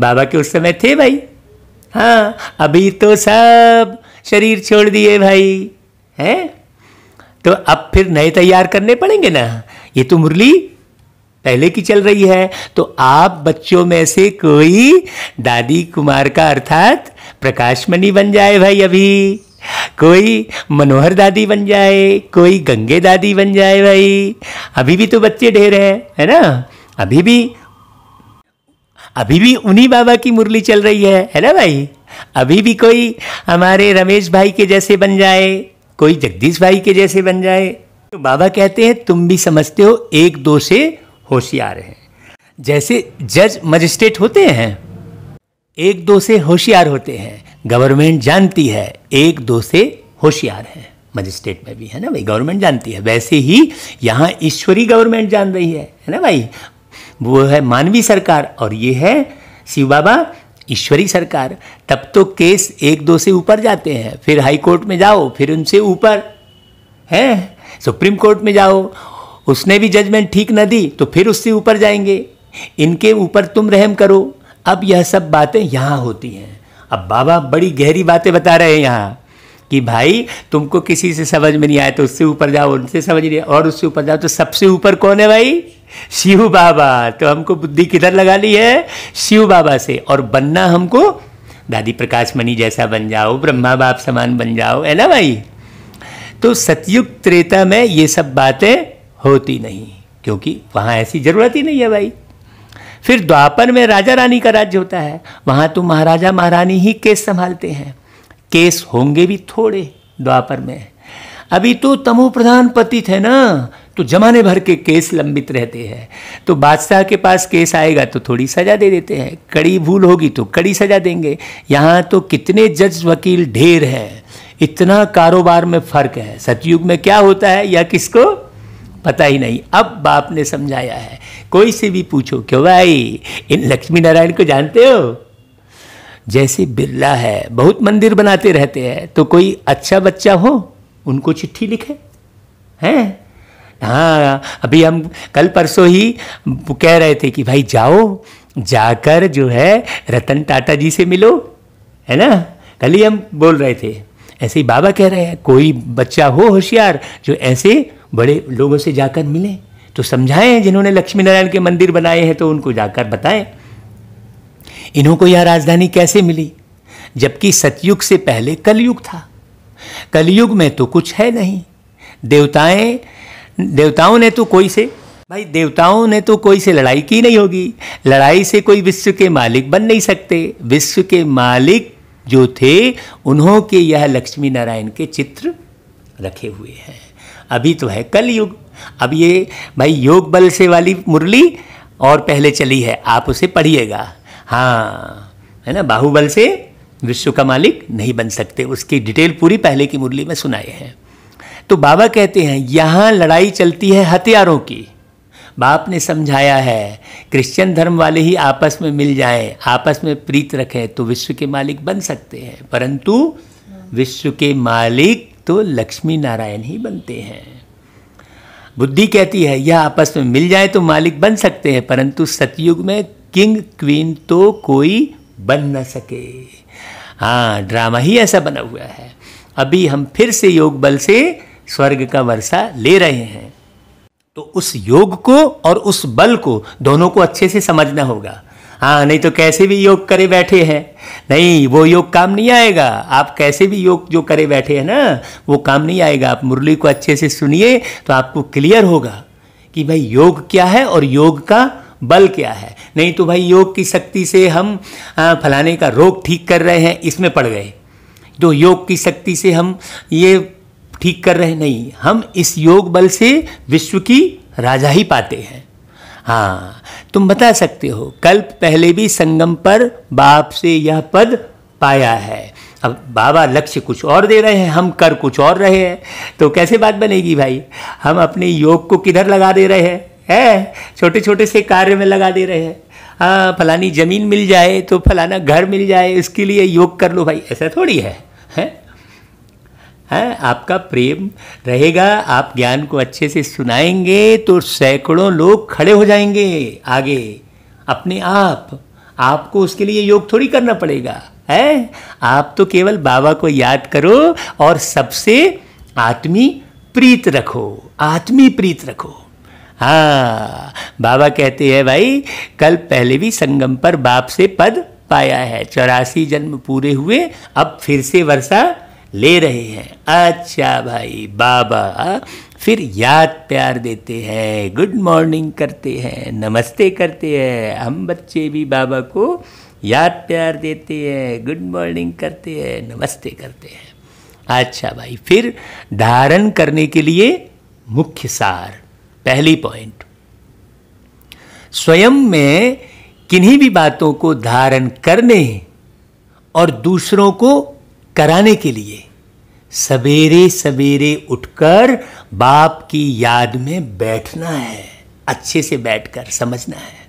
बाबा के उस समय थे भाई। हाँ, अभी तो सब शरीर छोड़ दिए भाई हैं, तो अब फिर नए तैयार करने पड़ेंगे ना। ये तो मुरली पहले की चल रही है, तो आप बच्चों में से कोई दादी कुमार का अर्थात प्रकाशमणि बन जाए भाई। अभी कोई मनोहर दादी बन जाए, कोई गंगे दादी बन जाए भाई। अभी भी तो बच्चे ढेर हैं, है ना। अभी भी उन्हीं बाबा की मुरली चल रही है ना भाई। अभी भी कोई हमारे रमेश भाई के जैसे बन जाए, कोई जगदीश भाई के जैसे बन जाए। तो बाबा कहते हैं तुम भी समझते हो, एक दो से होशियार हैं। जैसे जज मजिस्ट्रेट होते हैं, एक दो से होशियार होते हैं। गवर्नमेंट जानती है एक दो से होशियार है, मजिस्ट्रेट में भी, है ना भाई। गवर्नमेंट जानती है, वैसे ही यहाँ ईश्वरी गवर्नमेंट जान रही है ना भाई। वो है मानवी सरकार और ये है शिव बाबा ईश्वरी सरकार। तब तो केस एक दो से ऊपर जाते हैं, फिर हाई कोर्ट में जाओ, फिर उनसे ऊपर है सुप्रीम कोर्ट में जाओ, उसने भी जजमेंट ठीक न दी तो फिर उससे ऊपर जाएंगे। इनके ऊपर तुम रहम करो। अब यह सब बातें यहाँ होती हैं। अब बाबा बड़ी गहरी बातें बता रहे हैं यहाँ कि भाई तुमको किसी से समझ में नहीं आया तो उससे ऊपर जाओ, उनसे समझ नहीं आया और उससे ऊपर जाओ, तो सबसे ऊपर कौन है भाई? शिव बाबा। तो हमको बुद्धि किधर लगा ली है? शिव बाबा से। और बनना हमको दादी प्रकाशमणि जैसा बन जाओ, ब्रह्मा बाप समान बन जाओ, है ना भाई। तो सतयुग त्रेता में ये सब बातें होती नहीं, क्योंकि वहाँ ऐसी जरूरत ही नहीं है भाई। फिर द्वापर में राजा रानी का राज्य होता है, वहाँ तो महाराजा महारानी ही केस संभालते हैं। केस होंगे भी थोड़े द्वापर में। अभी तो तमो प्रधान पतित है ना, तो जमाने भर के केस लंबित रहते हैं। तो बादशाह के पास केस आएगा तो थोड़ी सजा दे देते हैं, कड़ी भूल होगी तो कड़ी सजा देंगे। यहाँ तो कितने जज वकील ढेर हैं, इतना कारोबार में फर्क है। सतयुग में क्या होता है या किसको पता ही नहीं। अब बाप ने समझाया है, कोई से भी पूछो, क्यों भाई इन लक्ष्मी नारायण को जानते हो? जैसे बिरला है, बहुत मंदिर बनाते रहते हैं, तो कोई अच्छा बच्चा हो उनको चिट्ठी लिखे हैं। हाँ, अभी हम कल परसों ही कह रहे थे कि भाई जाओ, जाकर जो है रतन टाटा जी से मिलो, है ना। कल ही हम बोल रहे थे, ऐसे ही बाबा कह रहे हैं कोई बच्चा हो होशियार जो ऐसे बड़े लोगों से जाकर मिले, तो समझाएं। जिन्होंने लक्ष्मी नारायण के मंदिर बनाए हैं तो उनको जाकर बताएं इन्हों को यह राजधानी कैसे मिली, जबकि सतयुग से पहले कलयुग था। कलयुग में तो कुछ है नहीं। देवताओं ने तो कोई से लड़ाई की नहीं होगी। लड़ाई से कोई विश्व के मालिक बन नहीं सकते। विश्व के मालिक जो थे उन्हों के यह लक्ष्मी नारायण के चित्र रखे हुए हैं। अभी तो है कलयुग। अब ये भाई योग बल से वाली मुरली और पहले चली है, आप उसे पढ़िएगा। हाँ, है ना, बाहुबल से विश्व का मालिक नहीं बन सकते, उसकी डिटेल पूरी पहले की मुरली में सुनाए हैं। तो बाबा कहते हैं यहाँ लड़ाई चलती है हथियारों की। बाप ने समझाया है क्रिश्चियन धर्म वाले ही आपस में मिल जाएं, आपस में प्रीत रखें तो विश्व के मालिक बन सकते हैं, परंतु विश्व के मालिक तो लक्ष्मी नारायण ही बनते हैं। बुद्धि कहती है यह आपस में मिल जाए तो मालिक बन सकते हैं, परंतु सतयुग में किंग क्वीन तो कोई बन न सके। हाँ, ड्रामा ही ऐसा बना हुआ है। अभी हम फिर से योग बल से स्वर्ग का वर्षा ले रहे हैं, तो उस योग को और उस बल को दोनों को अच्छे से समझना होगा। हाँ, नहीं तो कैसे भी योग करे बैठे हैं, नहीं वो योग काम नहीं आएगा। आप कैसे भी योग जो करे बैठे हैं ना, वो काम नहीं आएगा। आप मुरली को अच्छे से सुनिए तो आपको क्लियर होगा कि भाई योग क्या है और योग का बल क्या है। नहीं तो भाई योग की शक्ति से हम फलाने का रोग ठीक कर रहे हैं, इसमें पड़ गए। तो योग की शक्ति से हम ये ठीक कर रहे हैं, नहीं, हम इस योग बल से विश्व की राजा ही पाते हैं। हाँ, तुम बता सकते हो कल्प पहले भी संगम पर बाप से यह पद पाया है। अब बाबा लक्ष्य कुछ और दे रहे हैं, हम कर कुछ और रहे हैं, तो कैसे बात बनेगी भाई। हम अपने योग को किधर लगा दे रहे हैं, छोटे छोटे से कार्य में लगा दे रहे हैं। हाँ, फलानी जमीन मिल जाए तो फलाना घर मिल जाए, इसके लिए योग कर लो भाई, ऐसा थोड़ी है। आपका प्रेम रहेगा, आप ज्ञान को अच्छे से सुनाएंगे तो सैकड़ों लोग खड़े हो जाएंगे आगे अपने आप। आपको उसके लिए योग थोड़ी करना पड़ेगा है। आप तो केवल बाबा को याद करो और सबसे आत्मी प्रीत रखो, आत्मी प्रीत रखो। हाँ, बाबा कहते हैं भाई कल पहले भी संगम पर बाप से पद पाया है, 84 जन्म पूरे हुए, अब फिर से वर्षा ले रहे हैं। अच्छा भाई, बाबा फिर याद प्यार देते हैं, गुड मॉर्निंग करते हैं, नमस्ते करते हैं। हम बच्चे भी बाबा को याद प्यार देते हैं, गुड मॉर्निंग करते हैं, नमस्ते करते हैं। अच्छा भाई, फिर धारण करने के लिए मुख्य सार, पहली पॉइंट, स्वयं में किन्हीं भी बातों को धारण करने और दूसरों को कराने के लिए सवेरे सवेरे उठकर बाप की याद में बैठना है, अच्छे से बैठकर समझना है।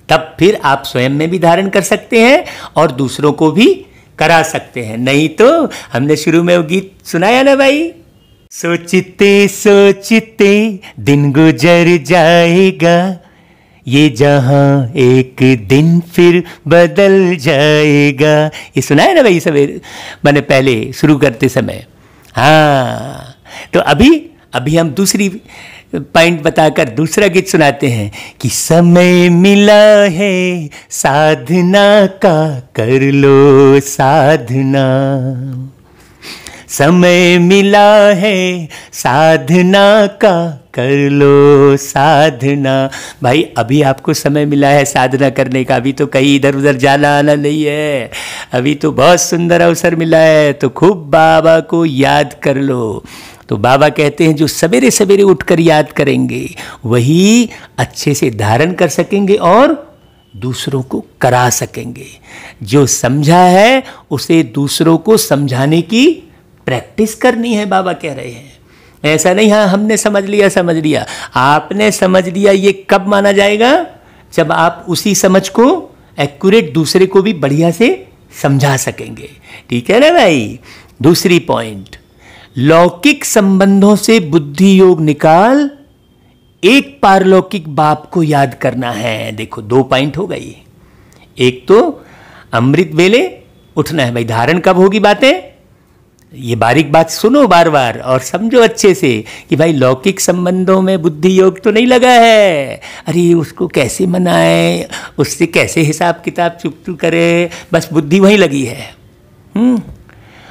तब फिर आप स्वयं में भी धारण कर सकते हैं और दूसरों को भी करा सकते हैं। नहीं तो हमने शुरू में वो गीत सुनाया ना भाई, सोचते सोचते दिन गुजर जाएगा, ये जहां एक दिन फिर बदल जाएगा। ये सुना है ना भाई सवेरे, मैंने पहले शुरू करते समय। हाँ, तो अभी हम दूसरी पॉइंट बताकर दूसरा गीत सुनाते हैं कि समय मिला है साधना का, कर लो साधना। समय मिला है साधना का, कर लो साधना। भाई अभी आपको समय मिला है साधना करने का, अभी तो कहीं इधर उधर जाना आना नहीं है, अभी तो बहुत सुंदर अवसर मिला है, तो खूब बाबा को याद कर लो। तो बाबा कहते हैं जो सवेरे सवेरे उठकर याद करेंगे वही अच्छे से धारण कर सकेंगे और दूसरों को करा सकेंगे। जो समझा है उसे दूसरों को समझाने की प्रैक्टिस करनी है, बाबा कह रहे हैं। ऐसा नहीं हाँ हमने समझ लिया। आपने समझ लिया ये कब माना जाएगा, जब आप उसी समझ को एक्यूरेट दूसरे को भी बढ़िया से समझा सकेंगे। ठीक है ना भाई। दूसरी पॉइंट, लौकिक संबंधों से बुद्धि योग निकाल, एक पारलौकिक बाप को याद करना है। देखो 2 पॉइंट हो गई। एक तो अमृत वेले उठना है भाई, धारण कब होगी बातें, ये बारीक बात सुनो बार बार और समझो अच्छे से कि भाई लौकिक संबंधों में बुद्धि योग तो नहीं लगा है। अरे उसको कैसे मनाए, उससे कैसे हिसाब किताब चुकतू करे, बस बुद्धि वहीं लगी है।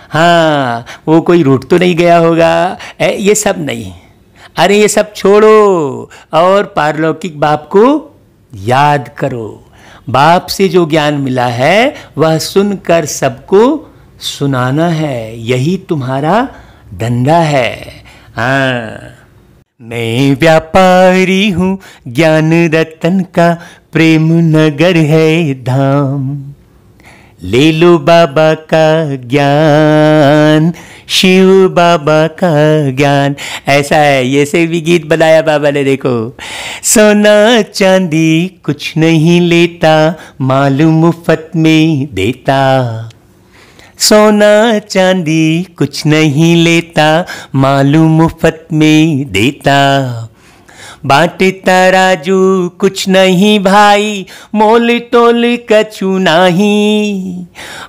हाँ, वो कोई रूठ तो नहीं गया होगा, ये सब नहीं। अरे ये सब छोड़ो और पारलौकिक बाप को याद करो। बाप से जो ज्ञान मिला है वह सुनकर सबको सुनाना है, यही तुम्हारा धंधा है। हाँ, मैं व्यापारी हूँ ज्ञान रतन का, प्रेम नगर है धाम, ले लो बाबा का ज्ञान, शिव बाबा का ज्ञान। ऐसा है, ये से भी गीत बनाया बाबा ने। देखो, सोना चांदी कुछ नहीं लेता, मालूम मुफ्त में देता, सोना चांदी कुछ नहीं लेता, मालूम मुफ्त में देता। बांटता राजू कुछ नहीं भाई, मोल तोल कछु नाही।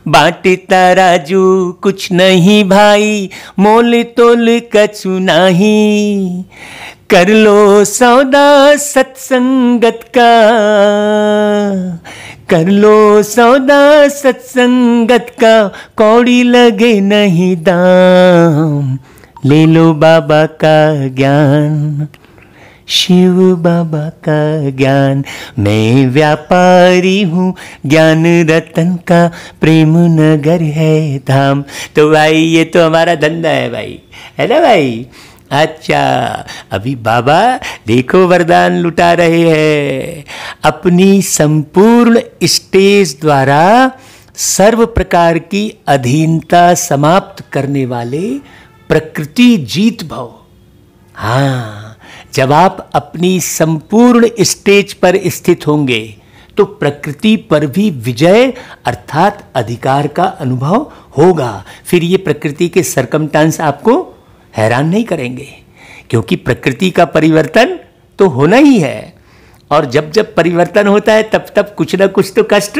बांटता राजू कुछ नहीं भाई, मोल तोल कछु नाही। कर लो सौदा सत्संगत का, कर लो सौदा सत्संगत का, कौड़ी लगे नहीं दाम। ले लो बाबा का ज्ञान, शिव बाबा का ज्ञान। मैं व्यापारी हूँ ज्ञान रतन का, प्रेम नगर है धाम। तो भाई ये तो हमारा धंधा है भाई, है ना भाई। अच्छा, अभी बाबा देखो वरदान लुटा रहे हैं। अपनी संपूर्ण स्टेज द्वारा सर्व प्रकार की अधीनता समाप्त करने वाले प्रकृति जीत भव। हाँ, जब आप अपनी संपूर्ण स्टेज पर स्थित होंगे तो प्रकृति पर भी विजय अर्थात अधिकार का अनुभव होगा। फिर ये प्रकृति के सरकमस्टांस आपको हैरान नहीं करेंगे, क्योंकि प्रकृति का परिवर्तन तो होना ही है। और जब जब परिवर्तन होता है तब तब कुछ ना कुछ तो कष्ट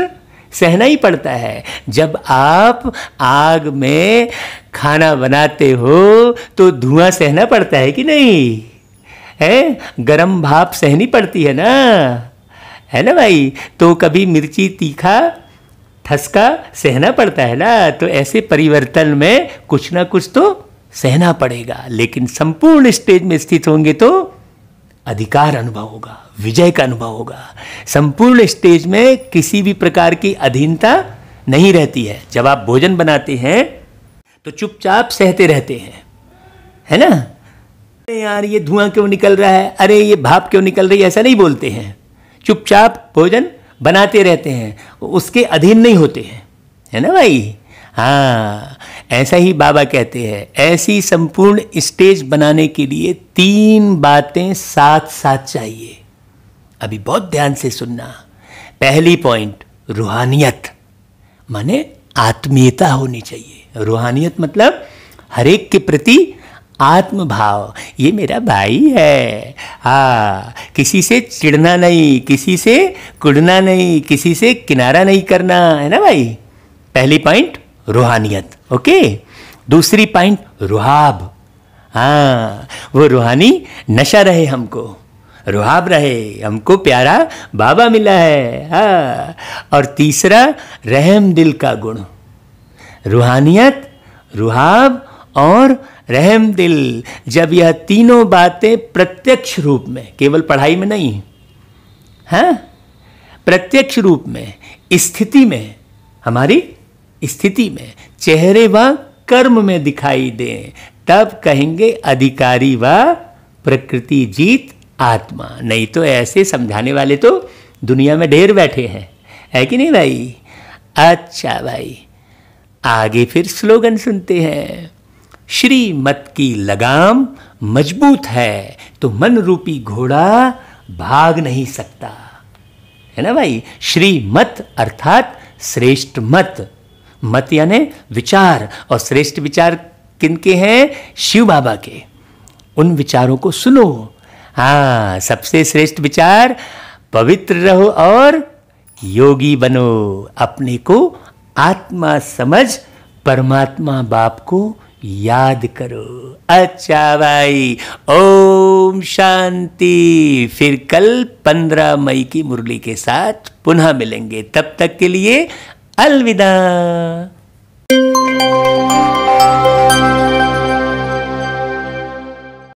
सहना ही पड़ता है। जब आप आग में खाना बनाते हो तो धुआं सहना पड़ता है कि नहीं है, गरम भाप सहनी पड़ती है ना, है ना भाई। तो कभी मिर्ची तीखा ठसका सहना पड़ता है ना। तो ऐसे परिवर्तन में कुछ ना कुछ तो सहना पड़ेगा, लेकिन संपूर्ण स्टेज में स्थित होंगे तो अधिकार अनुभव होगा, विजय का अनुभव होगा। संपूर्ण स्टेज में किसी भी प्रकार की अधीनता नहीं रहती है। जब आप भोजन बनाते हैं तो चुपचाप सहते रहते हैं, है ना। अरे यार ये धुआं क्यों निकल रहा है, अरे ये भाप क्यों निकल रही है, ऐसा नहीं बोलते हैं। चुपचाप भोजन बनाते रहते हैं, उसके अधीन नहीं होते हैं, है ना भाई। हाँ, ऐसा ही बाबा कहते हैं। ऐसी संपूर्ण स्टेज बनाने के लिए 3 बातें साथ साथ चाहिए। अभी बहुत ध्यान से सुनना। पहली पॉइंट, रूहानियत, माने आत्मीयता होनी चाहिए। रूहानियत मतलब हर एक के प्रति आत्म भाव, ये मेरा भाई है। हाँ, किसी से चिढ़ना नहीं, किसी से कुड़ना नहीं, किसी से किनारा नहीं करना, है ना भाई। पहली पॉइंट रूहानियत, ओके। दूसरी पॉइंट रुहाब। हाँ, वो रूहानी नशा रहे, हमको रुहाब रहे, हमको प्यारा बाबा मिला है। हाँ, और तीसरा रहम दिल का गुण। रूहानियत, रुहाब और रहम दिल, जब यह तीनों बातें प्रत्यक्ष रूप में, केवल पढ़ाई में नहीं, हाँ, प्रत्यक्ष रूप में, स्थिति में, हमारी स्थिति में, चेहरे व कर्म में दिखाई दें, तब कहेंगे अधिकारी व प्रकृति जीत आत्मा। नहीं तो ऐसे समझाने वाले तो दुनिया में ढेर बैठे हैं, है कि नहीं भाई। अच्छा भाई, आगे फिर स्लोगन सुनते हैं। श्री मत की लगाम मजबूत है तो मन रूपी घोड़ा भाग नहीं सकता, है ना भाई। श्री मत अर्थात श्रेष्ठ मत, मत यानी विचार, और श्रेष्ठ विचार किनके हैं, शिव बाबा के। उन विचारों को सुनो। हाँ, सबसे श्रेष्ठ विचार, पवित्र रहो और योगी बनो। अपने को आत्मा समझ परमात्मा बाप को याद करो। अच्छा भाई, ओम शांति। फिर कल 15 मई की मुरली के साथ पुनः मिलेंगे। तब तक के लिए अलविदा।